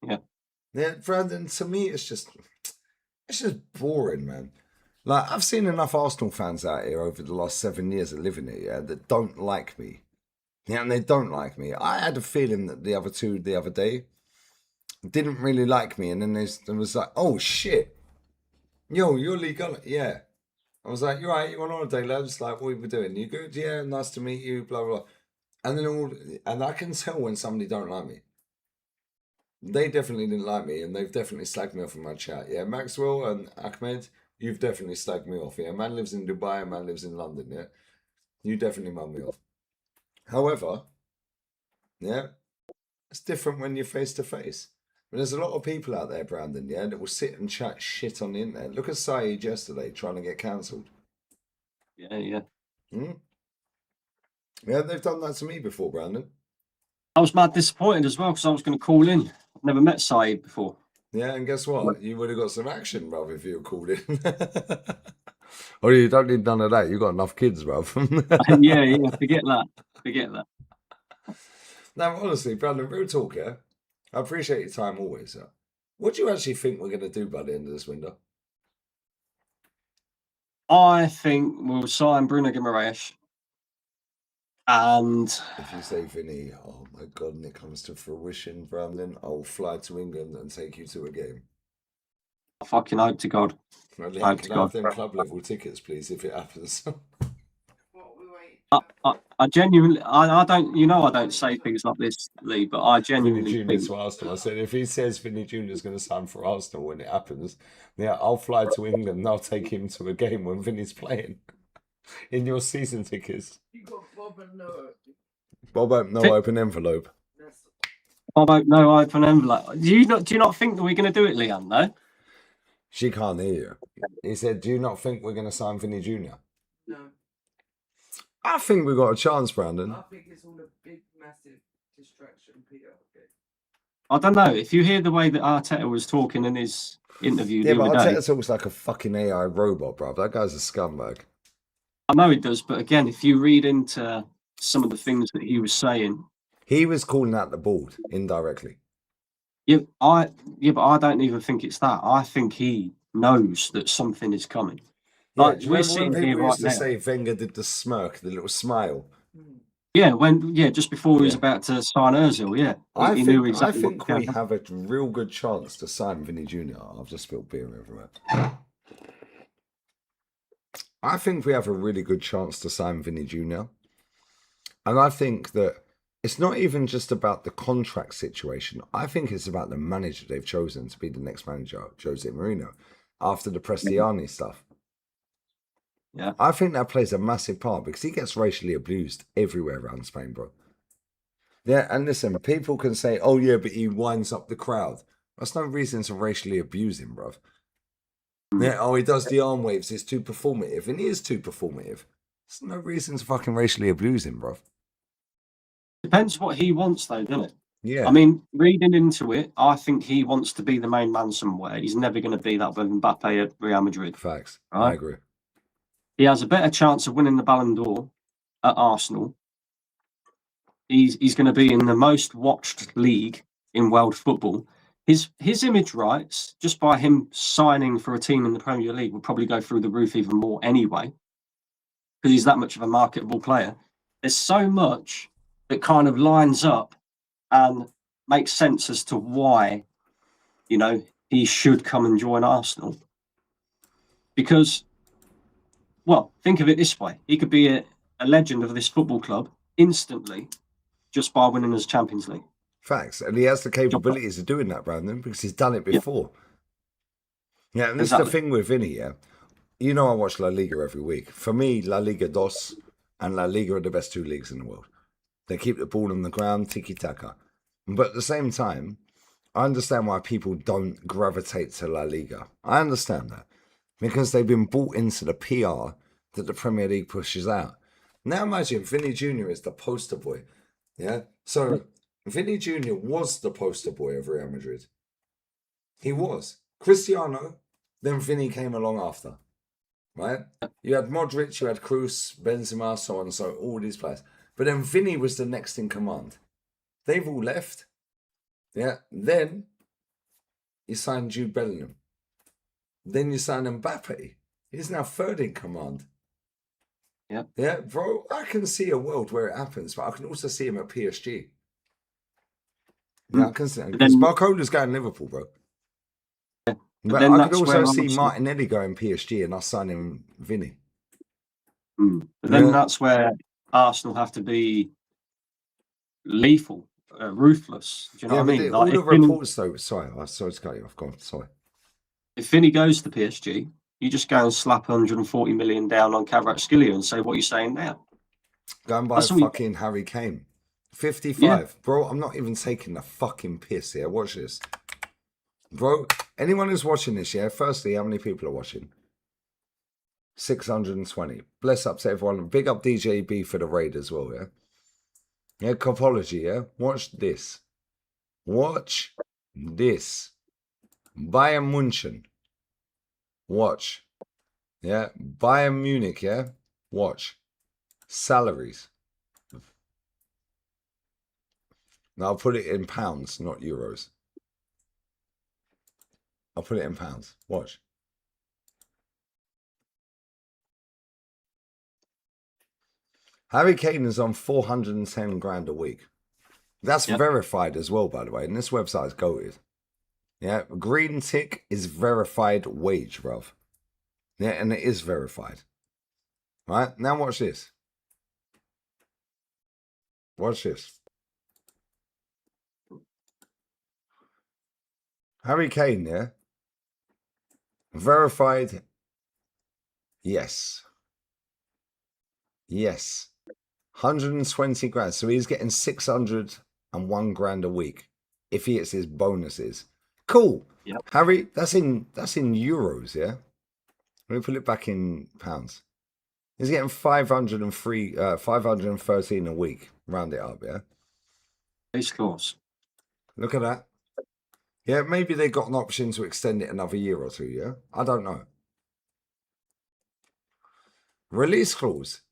Yeah. Yeah, Brandon, to me, it's just boring, man. Like, I've seen enough Arsenal fans out here over the last 7 years of living here, yeah, that don't like me. Yeah, and they don't like me. I had a feeling that the other day didn't really like me, and then there was like, oh shit, yo, you're Lee Gunner. Yeah. I was like, you're right, you on holiday, lads? Like, what are we doing? You good? Yeah, nice to meet you, blah, blah. And and I can tell when somebody don't like me. They definitely didn't like me, and they've definitely slagged me off in my chat. Yeah, Maxwell and Ahmed, you've definitely slagged me off. Yeah, man lives in Dubai, a man lives in London. Yeah, you definitely mum me off. However, yeah, it's different when you're face to face. There's a lot of people out there, Brandon, yeah, that will sit and chat shit on the internet. Look at Saeed yesterday trying to get cancelled. Yeah. Hmm? Yeah, they've done that to me before, Brandon. I was mad disappointed as well because I was going to call in. I've never met Saeed before. Yeah, and guess what? You would have got some action, bruv, if you were called in. Or you don't need none of that. You've got enough kids, bruv. yeah, forget that. Now, honestly, Brandon, real talk, yeah? I appreciate your time always, sir. What do you actually think we're going to do by the end of this window? I think we'll sign Bruno Guimaraes. And If you say, Vinny, oh my God, and it comes to fruition, Brandon, I'll fly to England and take you to a game. I fucking hope to God. Well, Hope to can I have God. them club level tickets, please, if it happens? What we wait. I genuinely, I don't, I don't say things like this, Lee, but I Vinny genuinely Jr. think, to Arsenal. I said, if he says Vinny Jr. is going to sign for Arsenal when it happens, yeah, I'll fly to England and I'll take him to a game when Vinny's playing in your season tickets. You got Bob and Noah. Bob, no open envelope. That's no open envelope. Do you not think that we're going to do it, Leanne? No. She can't hear you. He said, do you not think we're going to sign Vinny Jr.? no. I think we've got a chance, Brandon. I think it's all a big, massive distraction, Peter. Okay. I don't know. If you hear the way that Arteta was talking in his interview Yeah, the but other day, Arteta talks like a fucking AI robot, bruv. That guy's a scumbag. I know it does, but again, if you read into some of the things that he was saying, He was calling out the board indirectly. but I don't even think it's that. I think he knows that something is coming. Yeah, Like do you we're remember seeing when here people right used to now. say Wenger did the smirk, the little smile? Just before he was Yeah. about to sign Ozil, yeah, I he knew think exactly what we was going to have a real good chance to sign Vinny Jr. I've just spilled beer everywhere. I think we have a really good chance to sign Vinny Jr. And I think that it's not even just about the contract situation. I think it's about the manager they've chosen to be the next manager, Jose Mourinho, after the Prestiani stuff. Yeah. I think that plays a massive part because he gets racially abused everywhere around Spain, bro. Yeah, and listen, people can say, oh yeah, but he winds up the crowd. That's no reason to racially abuse him, bro. Yeah, oh, he does the arm waves, it's too performative, and he is too performative. There's no reason to fucking racially abuse him, bro. Depends what he wants, though, doesn't it? Yeah. I mean, reading into it, I think he wants to be the main man somewhere. He's never going to be that with Mbappe at Real Madrid. Facts. Right? I agree. He has a better chance of winning the Ballon d'Or at Arsenal. He's going to be in the most watched league in world football. His image rights, just by him signing for a team in the Premier League, will probably go through the roof even more anyway. because he's that much of a marketable player. There's so much that kind of lines up and makes sense as to why, you know, he should come and join Arsenal. Because, well, think of it this way. He could be a legend of this football club instantly just by winning us Champions League. Facts. And he has the capabilities of doing that, Brandon, because he's done it before. Yeah, and this is the thing with Vinny, yeah. You know I watch La Liga every week. For me, La Liga Dos and La Liga are the best two leagues in the world. They keep the ball on the ground, tiki-taka. But at the same time, I understand why people don't gravitate to La Liga. I understand that. Because they've been bought into the PR that the Premier League pushes out. Now imagine Vinny Jr. is the poster boy. Yeah? So Vinny Jr. was the poster boy of Real Madrid. He was. Cristiano, then Vinny came along after. Right? You had Modric, you had Kroos, Benzema, so on and so, all these players. But then Vinny was the next in command. They've all left. Yeah. Then you signed Jude Bellingham. Then you signed Mbappe. He's now third in command. Yeah. Yeah, bro, I can see a world where it happens, but I can also see him at PSG. Yeah, I can see it. Because Barcola's going Liverpool, bro. Yeah. But I could also see Martinelli going PSG and us signing Vinny. But then that's where Arsenal have to be lethal, ruthless. Do you know what I mean? All the reports, though. Sorry to cut you off. Go on. Sorry. If Vinny goes to PSG, you just go and slap 140 million down on Kvaratskhelia and say, what are you saying now? Go and buy fucking Harry Kane. 55. Yeah. Bro, I'm not even taking the fucking piss here. Watch this. Bro, anyone who's watching this, yeah? Firstly, how many people are watching? 620. Bless up to everyone. Big up DJB for the raid as well, yeah? Yeah, Copology, yeah? Watch this. Watch this. Bayern München. Watch. Yeah? Bayern Munich, yeah? Watch. Salaries. Now, I'll put it in pounds, not euros. I'll put it in pounds. Watch. Harry Kane is on 410 grand a week. That's verified as well, by the way. And this website is goated. Yeah, green tick is verified wage, bruv. Yeah, and it is verified. Right? Now watch this. Watch this. Harry Kane, yeah? Verified. Yes. Yes. 120 grand. So he's getting 601 grand a week if he hits his bonuses. Cool. Yep. Harry, that's in euros, yeah? Let me put it back in pounds. He's getting 513 a week. Round it up, yeah? Base clause. Look at that. Yeah, maybe they got an option to extend it another year or two, yeah? I don't know. Release clause.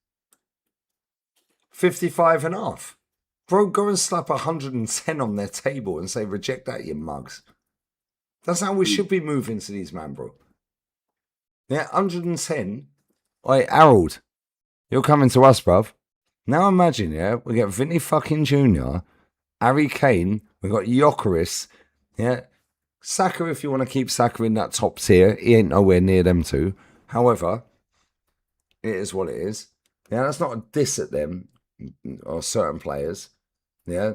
55 and a half. Bro, go and slap 110 on their table and say, reject that, you mugs. That's how we should be moving to these, man, bro. Yeah, 110. Oi, Harold, you're coming to us, bruv. Now imagine, yeah, we get Vinny fucking Jr., Harry Kane, we got Jokeris, yeah. Saka, if you want to keep Saka in that top tier, he ain't nowhere near them two. However, it is what it is. Yeah, that's not a diss at them or certain players. Yeah,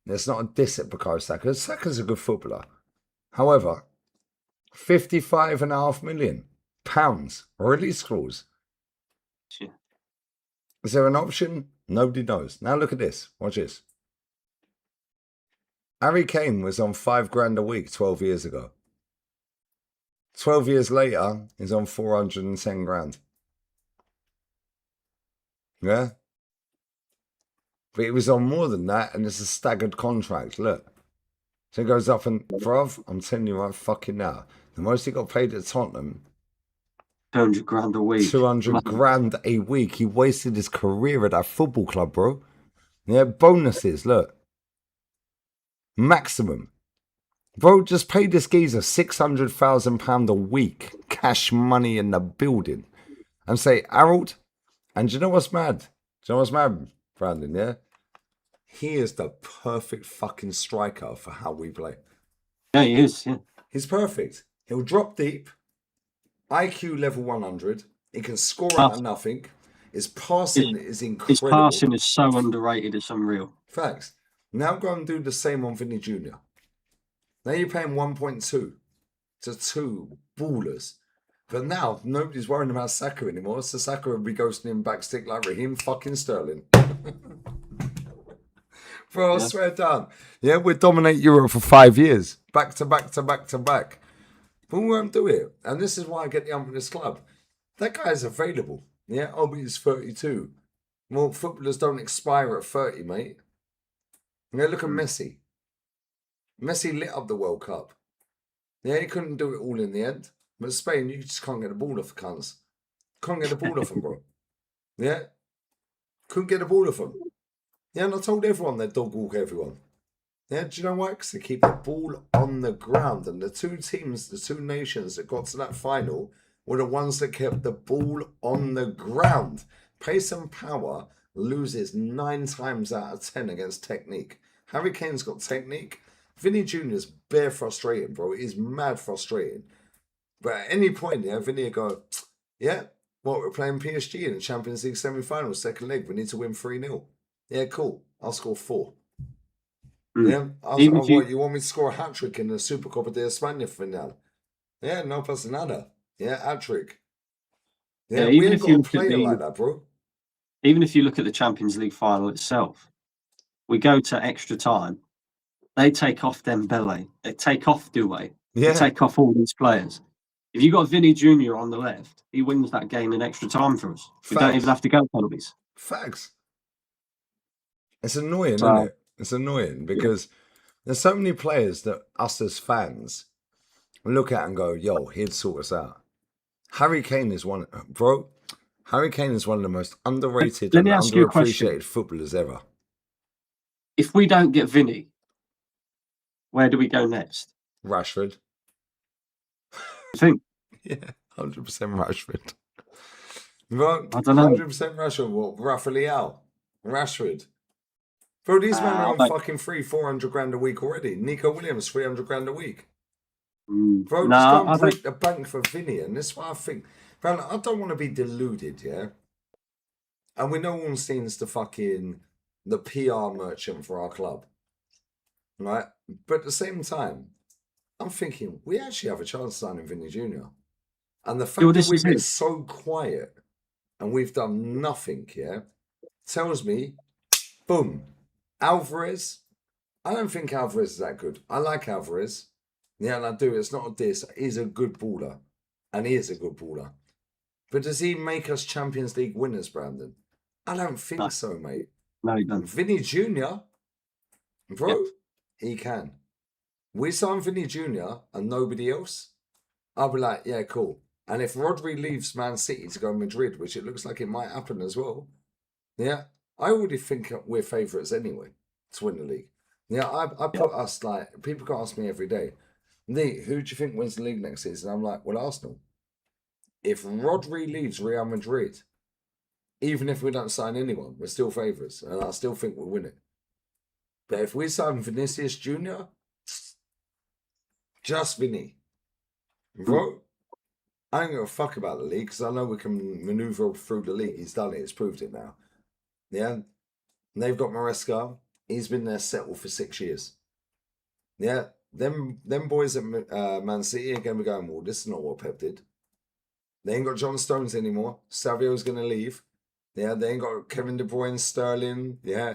it's not a diss at Bukayo Saka. Saka's a good footballer. However, 55.5 million pounds release clause. Yeah. Is there an option? Nobody knows. Now look at this. Watch this. Harry Kane was on 5 grand a week 12 years ago. 12 years later, he's on 410 grand. Yeah? But he was on more than that, and it's a staggered contract. Look. So it goes up and, bruv, I'm telling you right fucking now. The most he got paid at Tottenham, 200 grand a week. 200 grand a week. He wasted his career at that football club, bro. Yeah, bonuses, look. Maximum. Bro, just pay this geezer £600,000 a week. Cash money in the building. And say, Harold, And do you know what's mad? Do you know what's mad, Brandon? Yeah, he is the perfect fucking striker for how we play. Yeah, he is. Yeah. He's perfect. He'll drop deep, IQ level 100. He can score Ah. out of nothing. His passing is His incredible. passing is so underrated. It's unreal. Facts. Now go and do the same on Vinny Jr. Now you're paying 1.2 to 2 ballers. But now nobody's worrying about Saka anymore. So Saka will be ghosting him backstick like Raheem fucking Sterling. Bro, I swear down. Yeah, we'll dominate Europe for 5 years. Back to back to back to back. But we won't do it. And this is why I get the ump in this club. That guy's available. Yeah, oh, but he's 32. Well, footballers don't expire at 30, mate. Yeah, look at Messi. Messi lit up the World Cup. Yeah, he couldn't do it all in the end. But Spain, you just can't get the ball off the cunts. Can't get the ball off them, bro. Yeah? Couldn't get the ball off them. Yeah, and I told everyone they'd dog walk everyone. Yeah, do you know why? Because they keep the ball on the ground. And the two teams, the two nations that got to that final were the ones that kept the ball on the ground. Pace and power loses 9 times out of 10 against technique. Harry Kane's got technique. Vinny Jr.'s bare frustrating, bro. It is mad frustrating. But at any point, yeah, Vinny will go, yeah, well, we're playing PSG in the Champions League semi-final, second leg. We need to win 3-0. Yeah, cool. I'll score 4. Yeah, you want me to score a hat-trick in the Supercopa de España finale? Yeah, no pasa nada. Yeah, hat-trick. Yeah, we ain't got a player like that, bro. Even if you look at the Champions League final itself, we go to extra time. They take off Dembele. They take off Doué. Yeah. They take off all these players. If you got Vinny Jr. on the left, he wins that game in extra time for us. We don't even have to go penalties. Facts. It's annoying, isn't it? It's annoying because there's so many players that us as fans look at and go, yo, he'd sort us out. Harry Kane is one, bro. Harry Kane is one of the most underrated and underappreciated footballers ever. If we don't get Vinny, where do we go next? Rashford. I think. Yeah, 100% Rashford. Bro, I don't know. 100% Rashford. What? Rafael? Rashford. Bro, these men are on fucking 400 grand a week already. Nico Williams, 300 grand a week. Bro, just go and break the bank for Vinny. And this is what I think. Bro, I don't want to be deluded, yeah? And we know Ornstein's the PR merchant for our club. Right? But at the same time, I'm thinking, we actually have a chance of signing Vinny Jr. And the fact that we've been so quiet and we've done nothing, yeah, tells me, boom, Alvarez. I don't think Alvarez is that good. I like Alvarez. Yeah, and I do. It's not a diss. He's a good baller. And he is a good baller. But does he make us Champions League winners, Brandon? I don't think so, mate. No, he doesn't. Vinny Jr., bro, he can. We sign Vinny Jr. and nobody else, I'll be like, yeah, cool. And if Rodri leaves Man City to go to Madrid, which it looks like it might happen as well, yeah, I already think we're favourites anyway to win the league. Yeah, I put us like, people can ask me every day, Lee, who do you think wins the league next season? I'm like, well, Arsenal. If Rodri leaves Real Madrid, even if we don't sign anyone, we're still favourites. And I still think we'll win it. But if we sign Vinicius Jr., just Vinny. Bro, I don't give a fuck about the league because I know we can manoeuvre through the league. He's done it. He's proved it now. Yeah. And they've got Maresca. He's been there settled for 6 years. Yeah. Them boys at Man City are going to be going, well, this is not what Pep did. They ain't got John Stones anymore. Savio's going to leave. Yeah. They ain't got Kevin De Bruyne, Sterling. Yeah.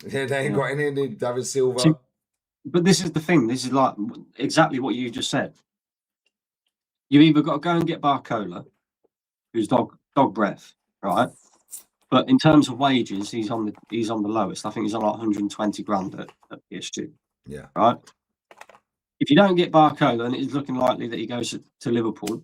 Yeah. They ain't got any David Silva. See, but this is the thing. This is like exactly what you just said. You either got to go and get Barcola, who's dog breath, right? But in terms of wages, he's on the lowest. I think he's on like 120 grand at PSG. Yeah. Right. If you don't get Barcola and it's looking likely that he goes to Liverpool,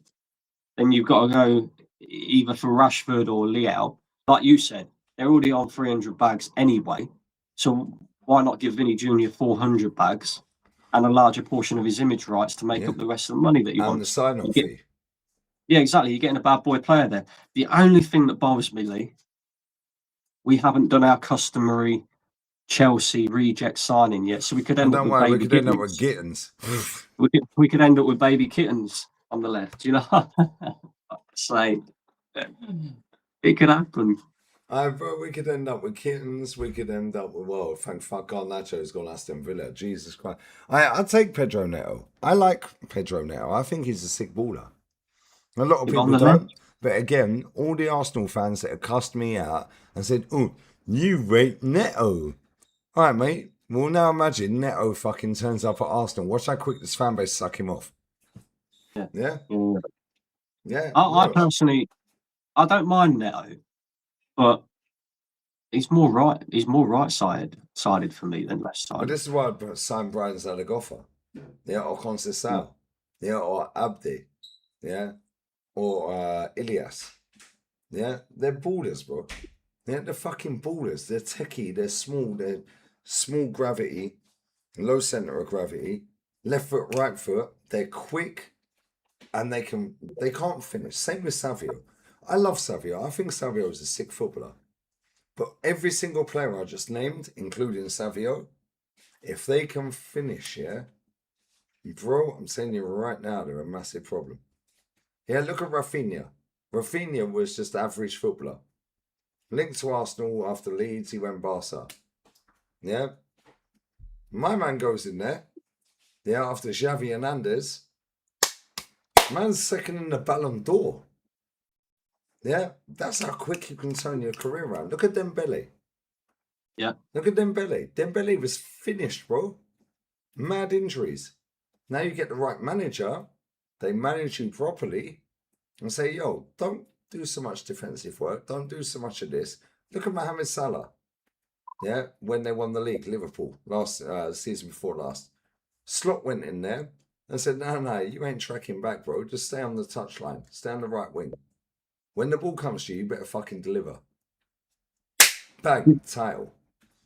then you've got to go either for Rashford or Leao. Like you said, they're already on 300 bags anyway. So why not give Vinny Jr. 400 bags and a larger portion of his image rights to make up the rest of the money that he wants? And the sign-on fee. Yeah, exactly. You're getting a bad boy player there. The only thing that bothers me, Lee, we haven't done our customary Chelsea reject signing yet, so we could end up Don't with worry, we baby could end up with kittens. Gittins. We could end up with baby kittens on the left, you know. So it could happen. Bro, we could end up with Kittens. We could end up with, well, thank fuck Garnacho's gone Aston Villa. Jesus Christ. I'd take Pedro Neto. I like Pedro Neto. I think he's a sick baller. A lot of If on people the don't. left. But again, all the Arsenal fans that have cussed me out and said, oh, you rate Neto. All right, mate. Well, now imagine Neto fucking turns up at Arsenal. Watch how quick this fan base suck him off. Yeah. Yeah? Yeah. Yeah. I watch. personally, I don't mind Neto, but he's more right-sided for me than But left-sided. this is why I signed Brian Zaragoza. Yeah, or Conceição. Yeah, or Abdi. Yeah, or Ilias. Yeah, they're ballers, bro. Yeah, they're fucking ballers. They're techie. They're small gravity, low center of gravity, left foot, right foot. They're quick, and they can't finish. Same with Savio. I love Savio. I think Savio is a sick footballer. But every single player I just named, including Savio, if they can finish, yeah, bro, I'm saying you right now, they're a massive problem. Yeah, look at Rafinha. Rafinha was just average footballer. Linked to Arsenal after Leeds, he went Barca. Yeah. My man goes in there. Yeah, after Xavi Hernandez. Man's second in the Ballon d'Or. Yeah, that's how quick you can turn your career around. Look at Dembele. Yeah. Look at Dembele. Dembele was finished, bro. Mad injuries. Now you get the right manager. They manage you properly and say, yo, don't do so much defensive work. Don't do so much of this. Look at Mohamed Salah. Yeah, when they won the league, Liverpool, last season before last. Slot went in there and said, no, you ain't tracking back, bro. Just stay on the touchline. Stay on the right wing. When the ball comes to you, you better fucking deliver. Bang, title.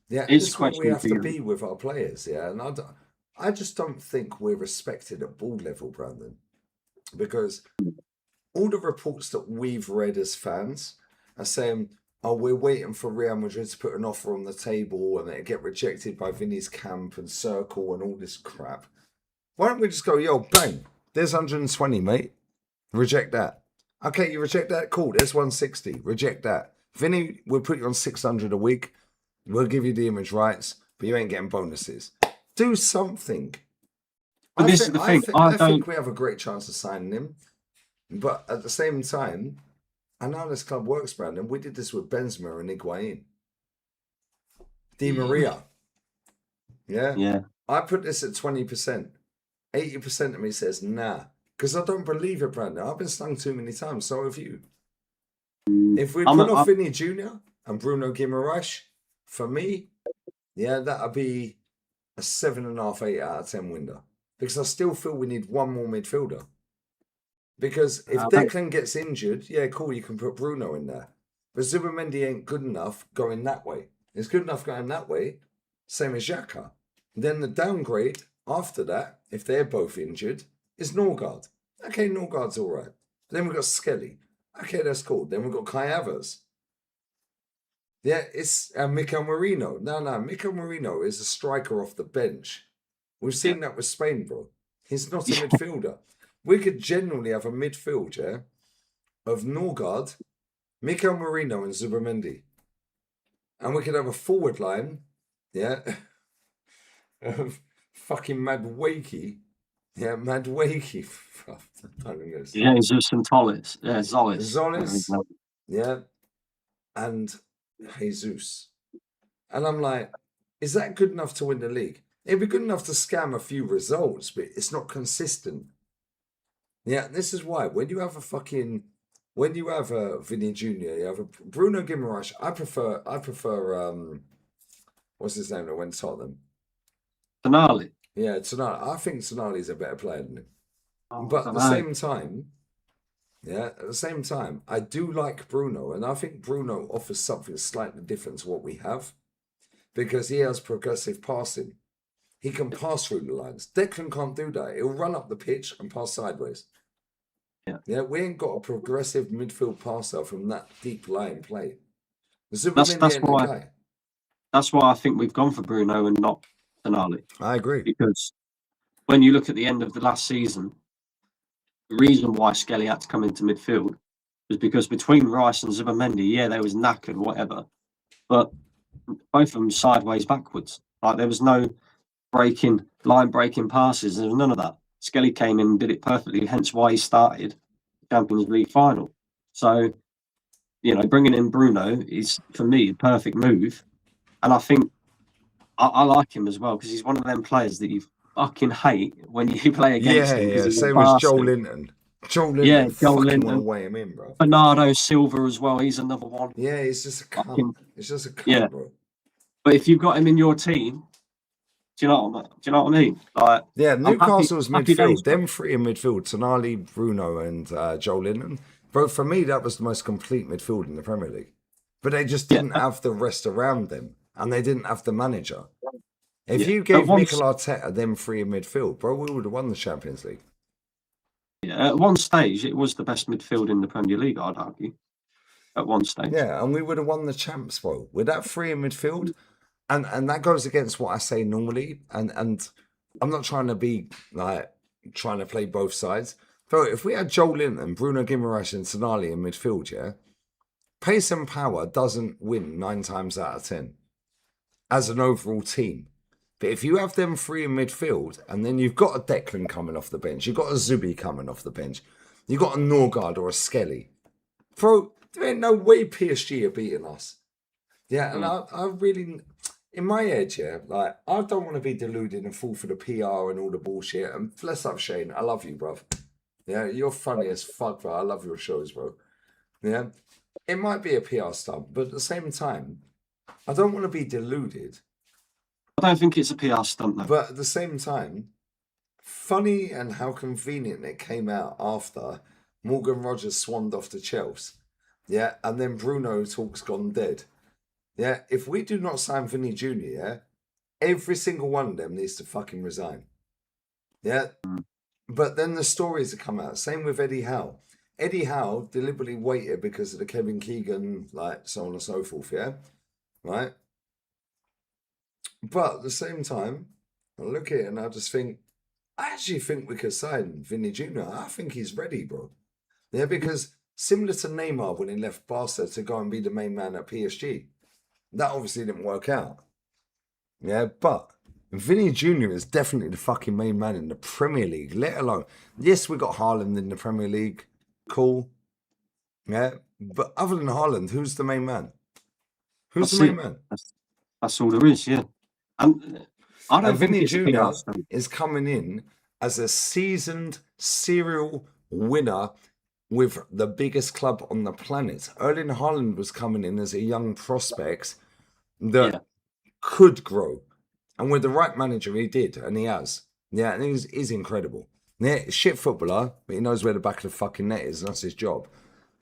Yeah, It's this is what we question have for to you. be with our players. Yeah, and I just don't think we're respected at ball level, Brandon, because all the reports that we've read as fans are saying, oh, we're waiting for Real Madrid to put an offer on the table and it get rejected by Vinny's camp and Circle and all this crap. Why don't we just go, yo, bang, there's 120, mate. Reject that. Okay, you reject that? Cool, there's 160. Reject that. Vinny, we'll put you on 600 a week. We'll give you the image rights, but you ain't getting bonuses. Do something. But this is the thing. I think we have a great chance of signing him. But at the same time, I know this club works, Brandon. We did this with Benzema and Higuain. Di Maria. Yeah? Yeah. I put this at 20%. 80% of me says nah. Because I don't believe it, Brandon. I've been stung too many times. So have you. If we put off Vinny Jr. and Bruno Guimaraes, for me, yeah, that'd be a 7.5, 8 out of 10 window. Because I still feel we need one more midfielder. Because if Declan gets injured, yeah, cool, you can put Bruno in there. But Zubimendi ain't good enough going that way. It's good enough going that way, same as Xhaka. Then the downgrade after that, if they're both injured, is Norgard. Okay, Norgard's all right. Then we've got Skelly. Okay, that's cool. Then we've got Kai Havertz. Yeah, it's Mikel Merino. No, Mikel Merino is a striker off the bench. We've seen that with Spain, bro. He's not a midfielder. We could genuinely have a midfield, yeah, of Norgard, Mikel Merino, and Zubimendi. And we could have a forward line, yeah, of fucking Madwakey. Yeah, Madwakey. Yeah, Jesus and Tollis. Yeah, Zolis. Zolis. Yeah. And Jesus. And I'm like, is that good enough to win the league? It'd be good enough to scam a few results, but it's not consistent. Yeah, this is why when you have a Vinny Jr., you have a Bruno Guimaraes. I prefer what's his name that went to Tottenham? Tonali. Yeah, Tonali. I think Tonali's a better player than him. Oh, But at the same time, I do like Bruno, and I think Bruno offers something slightly different to what we have because he has progressive passing. He can pass through the lines. Declan can't do that. He'll run up the pitch and pass sideways. Yeah, we ain't got a progressive midfield passer from that deep line play. Zubimendi that's ain't the why guy. that's why I think we've gone for Bruno and not Tonali, I agree. because when you look at the end of the last season, the reason why Skelly had to come into midfield was because between Rice and Zubimendi, yeah, they was knackered, whatever, but both of them sideways backwards. Like there was no line breaking passes. There was none of that. Skelly came in and did it perfectly, hence why he started the Champions League final. So, bringing in Bruno is, for me, a perfect move. And I think I like him as well because he's one of them players that you fucking hate when you play against him. Yeah. He's a Same as Joe bastard. Linton. Joe Linton, Yeah, Joe fucking want to Linton. weigh him in, bro. Bernardo Silva as well. He's another one. Yeah, he's just a cunt. Fucking- It's just a cunt, yeah. bro. But if you've got him in your team, do you know what I mean? Like, Yeah, Newcastle's happy days, midfield. Them three in midfield: Tonali, Bruno, and Joe Linton. Bro, for me, that was the most complete midfield in the Premier League. But they just didn't have the rest around them, and they didn't have the manager. If you gave Mikel Arteta them three in midfield, bro, we would have won the Champions League. Yeah, at one stage, it was the best midfield in the Premier League, I'd argue. At one stage. Yeah, and we would have won the champs, bro. With that three in midfield, and that goes against what I say normally. And I'm not trying to be trying to play both sides. Bro, if we had Joe Linton, Bruno Guimaraes, and Tonali in midfield, yeah, pace and power doesn't win 9 times out of 10 as an overall team. But if you have them three in midfield, and then you've got a Declan coming off the bench, you've got a Zubi coming off the bench, you've got a Norgard or a Skelly, bro, there ain't no way PSG are beating us. Yeah, and I really, in my head, yeah, like, I don't want to be deluded and fall for the PR and all the bullshit. And bless up, Shane, I love you, bruv. Yeah, you're funny as fuck, bro. I love your shows, bro. Yeah, it might be a PR stunt, but at the same time, I don't want to be deluded. I don't think it's a PR stunt, though. But at the same time, funny and how convenient it came out after Morgan Rogers swanned off to Chelsea. Yeah, and then Bruno talk's gone dead. Yeah, if we do not sign Vinny Jr., yeah, every single one of them needs to fucking resign. Yeah, but then the stories that come out. Same with Eddie Howe. Eddie Howe deliberately waited because of the Kevin Keegan, so on and so forth, yeah? Right? But at the same time, I look at it and I just think, I actually think we could sign Vinny Jr. I think he's ready, bro. Yeah, because similar to Neymar when he left Barca to go and be the main man at PSG, that obviously didn't work out. Yeah, but Vinny Jr. is definitely the fucking main man in the Premier League, let alone, yes, we got Haaland in the Premier League, cool. Yeah, but other than Haaland, who's the main man? Who's the main man? That's all there is, yeah. And I don't think Vinny it's a Jr. PR stunt. is coming in as a seasoned serial winner with the biggest club on the planet. Erling Haaland was coming in as a young prospect that could grow. And with the right manager, he did, and he has. Yeah, and he's incredible. Yeah, shit footballer, but he knows where the back of the fucking net is, and that's his job.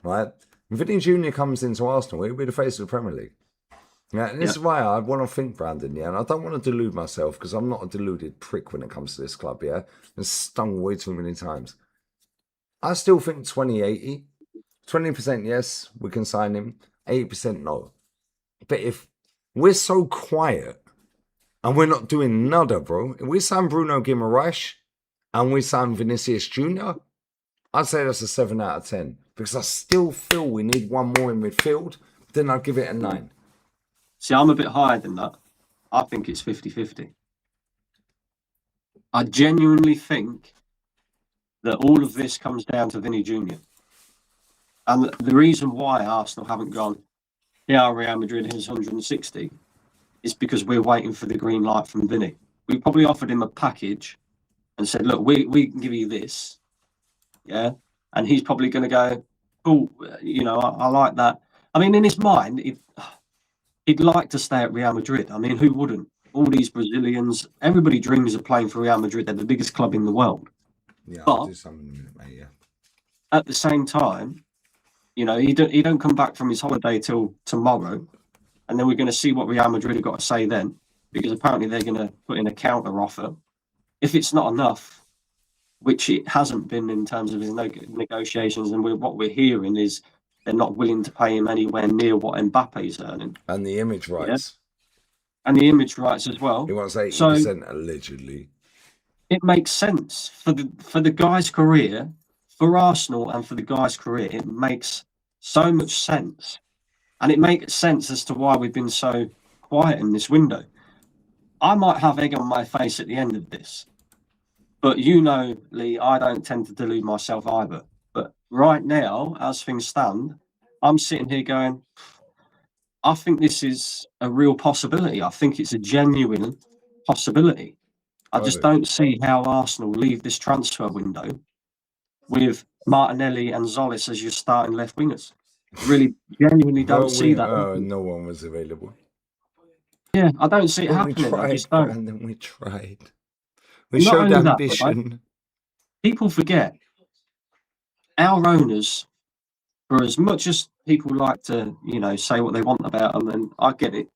Right? And Vinny Jr. comes into Arsenal, he'll be the face of the Premier League. Yeah, and this is why I want to think, Brandon, yeah, and I don't want to delude myself because I'm not a deluded prick when it comes to this club, yeah. Been stung way too many times. I still think 20-80. 20% yes, we can sign him. 80% no. But if we're so quiet and we're not doing nada, bro, if we sign Bruno Guimaraes and we sign Vinicius Jr., I'd say that's a 7 out of 10 because I still feel we need one more in midfield. Then I'd give it a 9. See, I'm a bit higher than that. I think it's 50-50. I genuinely think that all of this comes down to Vinny Jr. And the reason why Arsenal haven't gone, Real Madrid is 160, is because we're waiting for the green light from Vinny. We probably offered him a package and said, look, we can give you this. Yeah. And he's probably going to go, oh, I like that. I mean, in his mind, he'd like to stay at Real Madrid. I mean, who wouldn't? All these Brazilians, everybody dreams of playing for Real Madrid. They're the biggest club in the world. Yeah, but I'll do something in a minute, mate, yeah. At the same time, he don't come back from his holiday till tomorrow, and then we're going to see what Real Madrid have got to say then, because apparently they're going to put in a counter offer. If it's not enough, which it hasn't been in terms of his negotiations, and what we're hearing is they're not willing to pay him anywhere near what Mbappe's earning, And the image rights. and the image rights as well. He wants So 80% allegedly. it makes sense for the guy's career, for Arsenal, and for the guy's career. It makes so much sense, and it makes sense as to why we've been so quiet in this window. I might have egg on my face at the end of this, but you know, Lee, I don't tend to delude myself either. But right now, as things stand, I'm sitting here going, I think this is a real possibility. I think it's a genuine possibility. I just do. don't see how Arsenal leave this transfer window with Martinelli and Zolis as your starting left wingers. Really, genuinely don't see that. No one was available. Yeah, I don't see it But we happening. I tried, just don't. Brandon. We tried. We Not showed only that, but, ambition. People forget our owners, for as much as people like to, say what they want about them, and I get it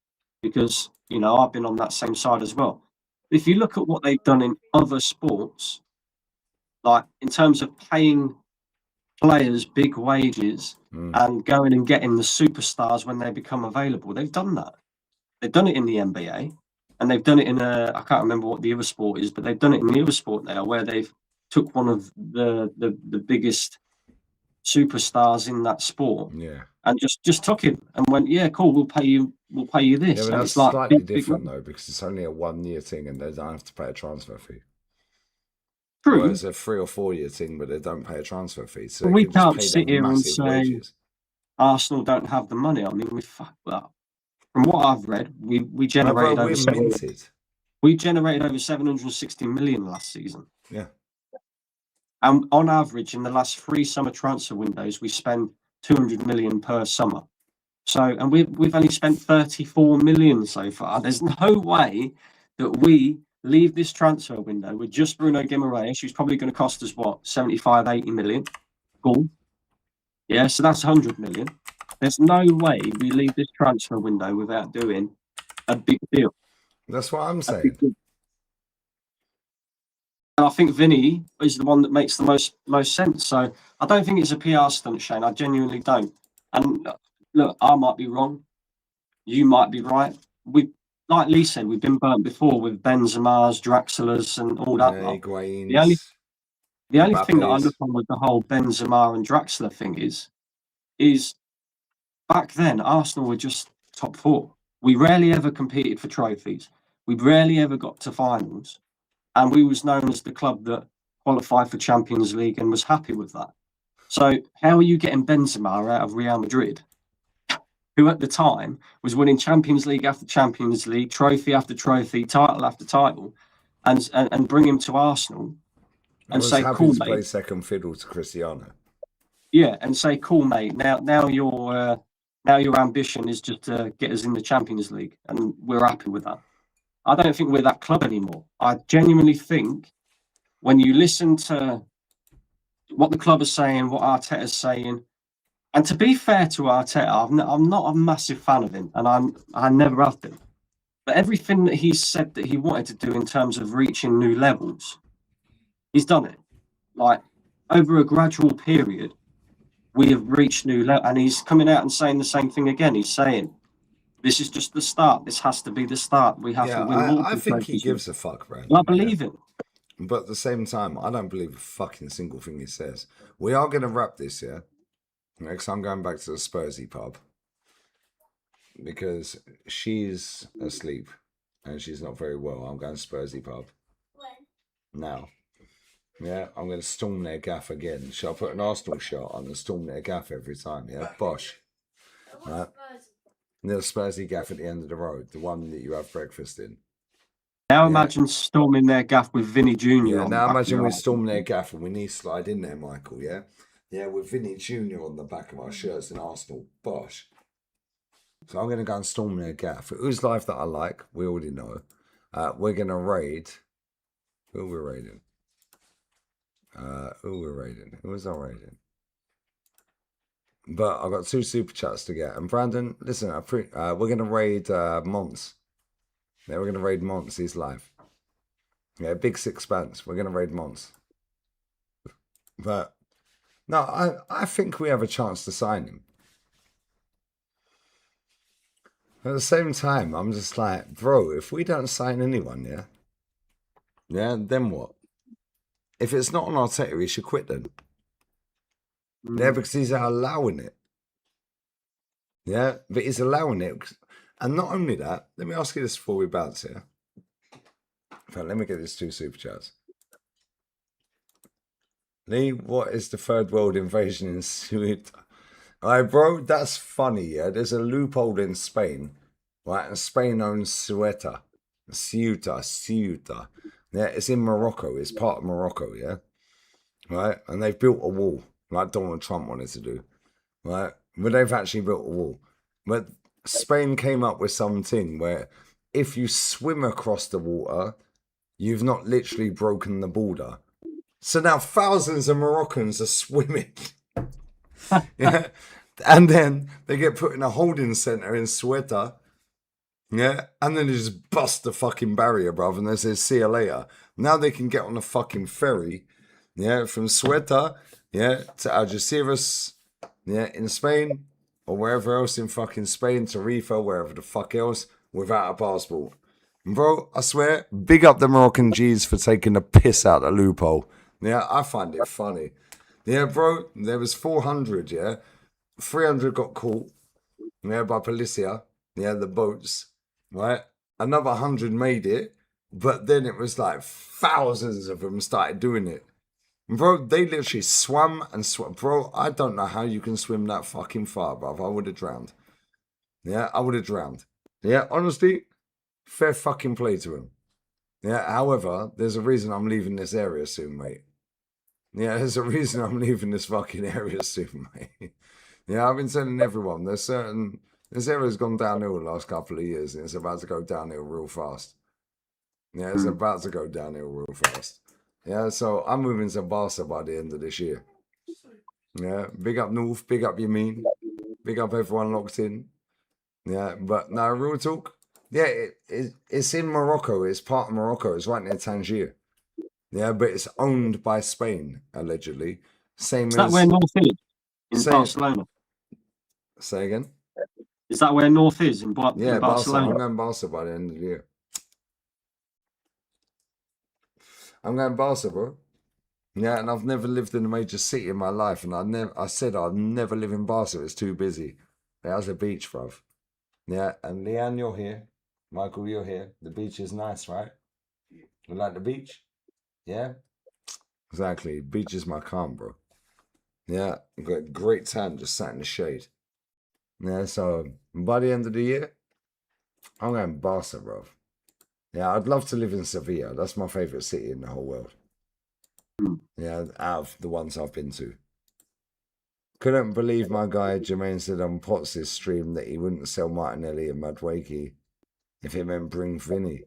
because, I've been on that same side as well. If you look at what they've done in other sports, like in terms of paying players big wages and going and getting the superstars when they become available, they've done that. They've done it in the NBA, and they've done it in I can't remember what the other sport is, but they've done it in the other sport now where they've took one of the biggest superstars in that sport, and just took him and went, yeah, cool, we'll pay you this. Yeah, but and that's it's like slightly big different though, because it's only a 1 year thing and they don't have to pay a transfer fee. True. Well, it's a 3 or 4 year thing, but they don't pay a transfer fee. So we can just can't pay sit them here and massive say wages. Arsenal don't have the money. I mean, from what I've read, we generated over we generated over 760 million last season. Yeah. And on average, in the last 3 summer transfer windows, we spend 200 million per summer. So, and we've only spent 34 million so far. There's no way that we leave this transfer window with just Bruno Guimaraes, who's probably going to cost us, 75, 80 million. Cool. Yeah, so that's 100 million. There's no way we leave this transfer window without doing a big deal. That's what I'm saying. And I think Vinny is the one that makes the most sense. So I don't think it's a PR stunt, Shane. I genuinely don't. And look, I might be wrong. You might be right. Like Lee said, we've been burnt before with Benzema's, Draxler's, and all that. The only thing that I look on with the whole Benzema and Draxler thing is back then Arsenal were just top 4. We rarely ever competed for trophies. We rarely ever got to finals. And we was known as the club that qualified for Champions League and was happy with that. So how are you getting Benzema out of Real Madrid, who at the time was winning Champions League after Champions League, trophy after trophy, title after title, and bring him to Arsenal and say, cool, mate. Play second fiddle to Cristiano. Yeah, and say, cool, mate. Now your ambition is just to get us in the Champions League, and we're happy with that. I don't think we're that club anymore. I genuinely think when you listen to what the club is saying, what Arteta's saying, and to be fair to Arteta, I'm not a massive fan of him, and I never have been. But everything that he's said that he wanted to do in terms of reaching new levels, he's done it. Like, over a gradual period, we have reached new levels, and he's coming out and saying the same thing again. He's saying, this is just the start. This has to be the start. We have to win. I think he gives a fuck, bro. I believe him. But at the same time, I don't believe a fucking single thing he says. We are going to wrap this, yeah? Next, I'm going back to the Spursy pub. Because she's asleep. And she's not very well. I'm going to Spursy pub. When? Now. Yeah, I'm going to storm their gaff again. Shall I put an Arsenal shot on and storm their gaff every time, yeah? Bosh. Right? The Spursy gaff at the end of the road, the one that you have breakfast in. Now imagine storming their gaff with Vinny Jr. Yeah, now imagine we storm their gaff and we need slide in there, Michael, yeah? Yeah, with Vinny Jr. on the back of our shirts in Arsenal. Bosh. So I'm going to go and storm their gaff. Whose life that I like, we already know. We're going to raid. Who we're raiding? Who was I raiding? But I've got 2 super chats to get. And Brandon, listen, we're going to raid Mons. Yeah, we're going to raid Mons. He's live. Yeah, big sixpence. We're going to raid Mons. But, no, I think we have a chance to sign him. At the same time, I'm just like, bro, if we don't sign anyone, yeah, then what? If it's not on Arteta, he should quit then. Yeah, because he's allowing it. Yeah, but he's allowing it. And not only that, let me ask you this before we bounce here. In fact, let me get these 2 super chats. Lee, what is the third world invasion in Ceuta? Alright, bro, that's funny, yeah? There's a loophole in Spain, right? And Spain owns Ceuta. Ceuta. Yeah, it's in Morocco. It's part of Morocco, yeah? Right? And they've built a wall, like Donald Trump wanted to do, right? But they've actually built a wall. But Spain came up with something where if you swim across the water, you've not literally broken the border. So now thousands of Moroccans are swimming. Yeah. And then they get put in a holding centre in Ceuta. Yeah. And then they just bust the fucking barrier, bruv. And they say, see you later. Now they can get on a fucking ferry. Yeah. From Ceuta. Yeah. To Algeciras. Yeah. In Spain. Or wherever else in fucking Spain. Tarifa. Wherever the fuck else. Without a passport. Bro, I swear. Big up the Moroccan G's for taking the piss out of the loophole. Yeah. I find it funny. Yeah, bro. There was 400, yeah. 300 got caught, yeah, by Policia, yeah, the boats, right? Another 100 made it, but then it was like thousands of them started doing it. Bro, they literally swam and swam. Bro, I don't know how you can swim that fucking far, bro. I would have drowned. Yeah, I would have drowned. Yeah, honestly, fair fucking play to him. Yeah, however, there's a reason I'm leaving this area soon, mate. Yeah, there's a reason I'm leaving this fucking area soon, mate. Yeah, I've been telling everyone this area's gone downhill the last couple of years, and it's about to go downhill real fast. Yeah, it's about to go downhill real fast. Yeah, so I'm moving to Barca by the end of this year. Yeah, big up North, big up Yamin, big up everyone locked in. Yeah, but no, real talk. Yeah, it's in Morocco. It's part of Morocco. It's right near Tangier. Yeah, but it's owned by Spain, allegedly. Same Is as... that where North is? In Same- Barcelona? Say again? Is that where North is? In Yeah, in Barcelona. Barcelona? I'm going Barca by the end of the year. I'm going Barca, bro. Yeah, and I've never lived in a major city in my life, and I said I'd never live in Barca. It's too busy. There's a beach, bruv. Yeah, and Leanne, you're here. Michael, you're here. The beach is nice, right? You like the beach? Yeah? Exactly. Beach is my calm, bro. Yeah, I've got a great tan, just sat in the shade. Yeah, so by the end of the year, I'm going Barca, bro. Yeah, I'd love to live in Sevilla. That's my favourite city in the whole world. Yeah, out of the ones I've been to. Couldn't believe my guy Jermaine said on Potts' stream that he wouldn't sell Martinelli and Madueke if it meant bring Vinny.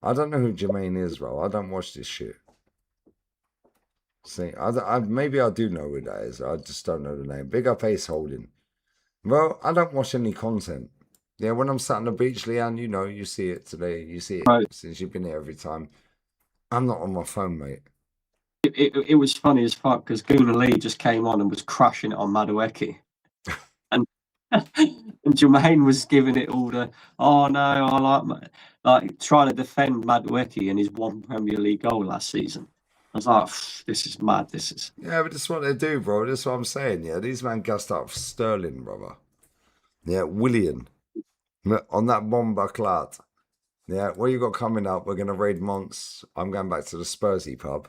I don't know who Jermaine is, bro. I don't watch this shit. See, maybe I do know who that is. I just don't know the name. Big up Ace Holding. Well, I don't watch any content. Yeah, when I'm sat on the beach, Leanne, you see it today. You see it Right. since you've been here every time. I'm not on my phone, mate. It was funny as fuck because Guna Lee just came on and was crushing it on Madueke. and and Jermaine was giving it all the, oh no, I like trying to defend Madueke and his 1 Premier League goal last season. I was like, this is mad. This is. Yeah, but that's what they do, bro. That's what I'm saying. Yeah, these men gassed up Sterling, brother. Yeah, William. On that bomba clat. Yeah, what you got coming up? We're going to raid Monts. I'm going back to the Spursy pub.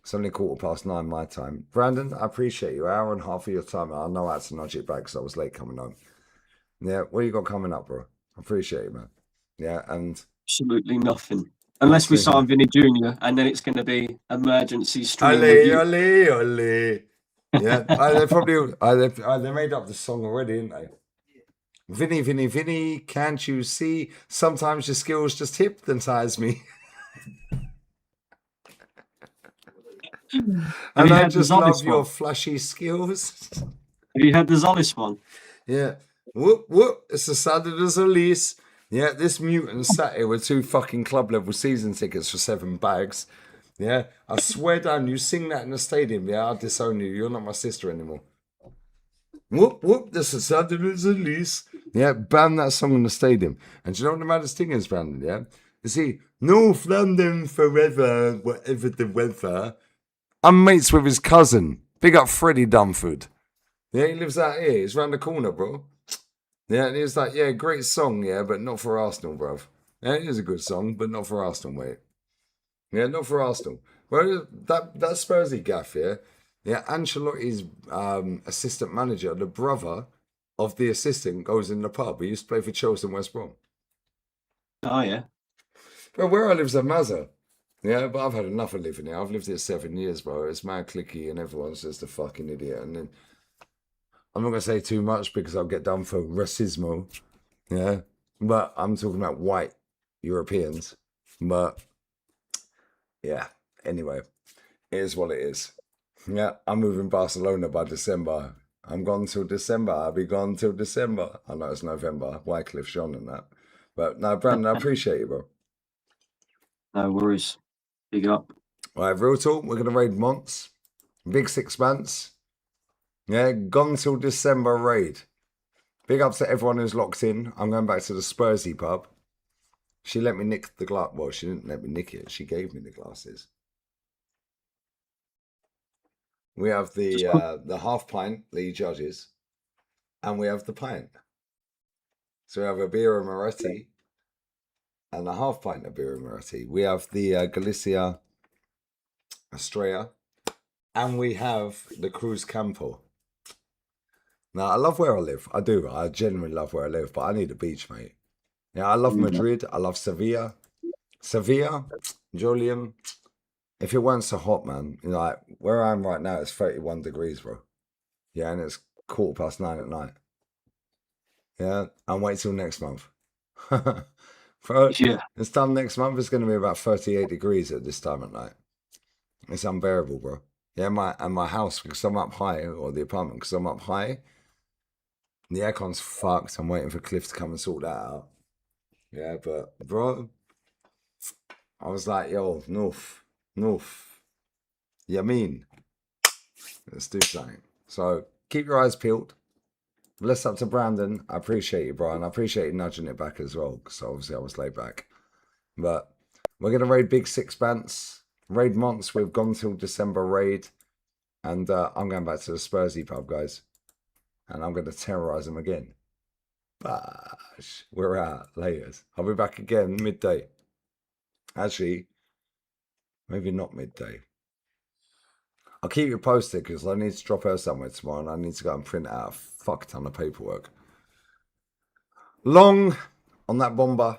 It's only 9:15 my time. Brandon, I appreciate you. An hour and a half of your time. I know I had to nudge it back because I was late coming home. Yeah, what you got coming up, bro? I appreciate you, man. Yeah, and... Absolutely nothing. Unless we sign Vinny Jr. and then it's going to be emergency stream. Ole. Yeah, they made up the song already, didn't they? Vinny, can't you see? Sometimes your skills just hypnotize me. And I just love your flashy skills. Have you heard the Zolis one? Yeah. Whoop, whoop. It's the sound of the Zolis. Yeah, this mutant sat here with 2 fucking club level season tickets for 7 bags. Yeah, I swear down, you sing that in the stadium, yeah, I'll disown you. You're not my sister anymore. Whoop, whoop, the Saturday is a lease. Yeah, ban that song in the stadium. And do you know what the maddest thing is, Brandon? Yeah? You see, North London forever, whatever the weather. I'm mates with his cousin. Big up Freddie Dunford. Yeah, he lives out here. He's round the corner, bro. Yeah, and he was like, yeah, great song, yeah, but not for Arsenal, bruv. Yeah, it is a good song, but not for Arsenal, mate. Yeah, not for Arsenal. Well, that Spursy gaff, yeah, Ancelotti's assistant manager, the brother of the assistant, goes in the pub. He used to play for Chelsea and West Brom. Oh yeah. But where I live's a Mazza. Yeah, but I've had enough of living here. I've lived here 7 years, bro. It's mad clicky and everyone's just a fucking idiot. And then I'm not going to say too much because I'll get done for racismo. Yeah, but I'm talking about white Europeans. But yeah, anyway, it is what it is. Yeah, I'm moving Barcelona by December. I'm gone till December. I'll be gone till December. I know it's November. Wycliffe Jean and that. But no, Brandon, I appreciate you, bro. No worries. Big up. All right, real talk. We're going to raid Monts. Big Sixpence. Yeah, gone till December raid. Big up to everyone who's locked in. I'm going back to the Spursy pub. She let me nick the glass. Well, she didn't let me nick it. She gave me the glasses. We have the half pint, Lee Judges, and we have the pint. So we have a Birra Moretti and a half pint of Birra Moretti. We have the Galicia Estrella, and we have the Cruz Campo. Now, I love where I live. I do. I genuinely love where I live, but I need a beach, mate. Yeah, I love Madrid. I love Sevilla. Sevilla, Julian. If it weren't so hot, man, you know, like where I am right now, it's 31 degrees, bro. Yeah, and it's 9:15 at night. Yeah, and wait till next month. Bro, Yeah. it's done next month. It's going to be about 38 degrees at this time at night. It's unbearable, bro. Yeah, my house, because I'm up high, or the apartment, because I'm up high, the aircon's fucked. I'm waiting for Cliff to come and sort that out. Yeah, but bro, I was like, yo, North. You mean? Let's do something. So keep your eyes peeled. Bless up to Brandon. I appreciate you, Brian. I appreciate you nudging it back as well, because obviously I was laid back. But we're going to raid Big Sixpence. Raid Monts. We've gone till December raid. And I'm going back to the Spursy pub, guys. And I'm going to terrorize them again. Bash. We're out. Laters. I'll be back again midday. Actually, maybe not midday. I'll keep you posted because I need to drop her somewhere tomorrow and I need to go and print out a fuck ton of paperwork. Long on that bomber.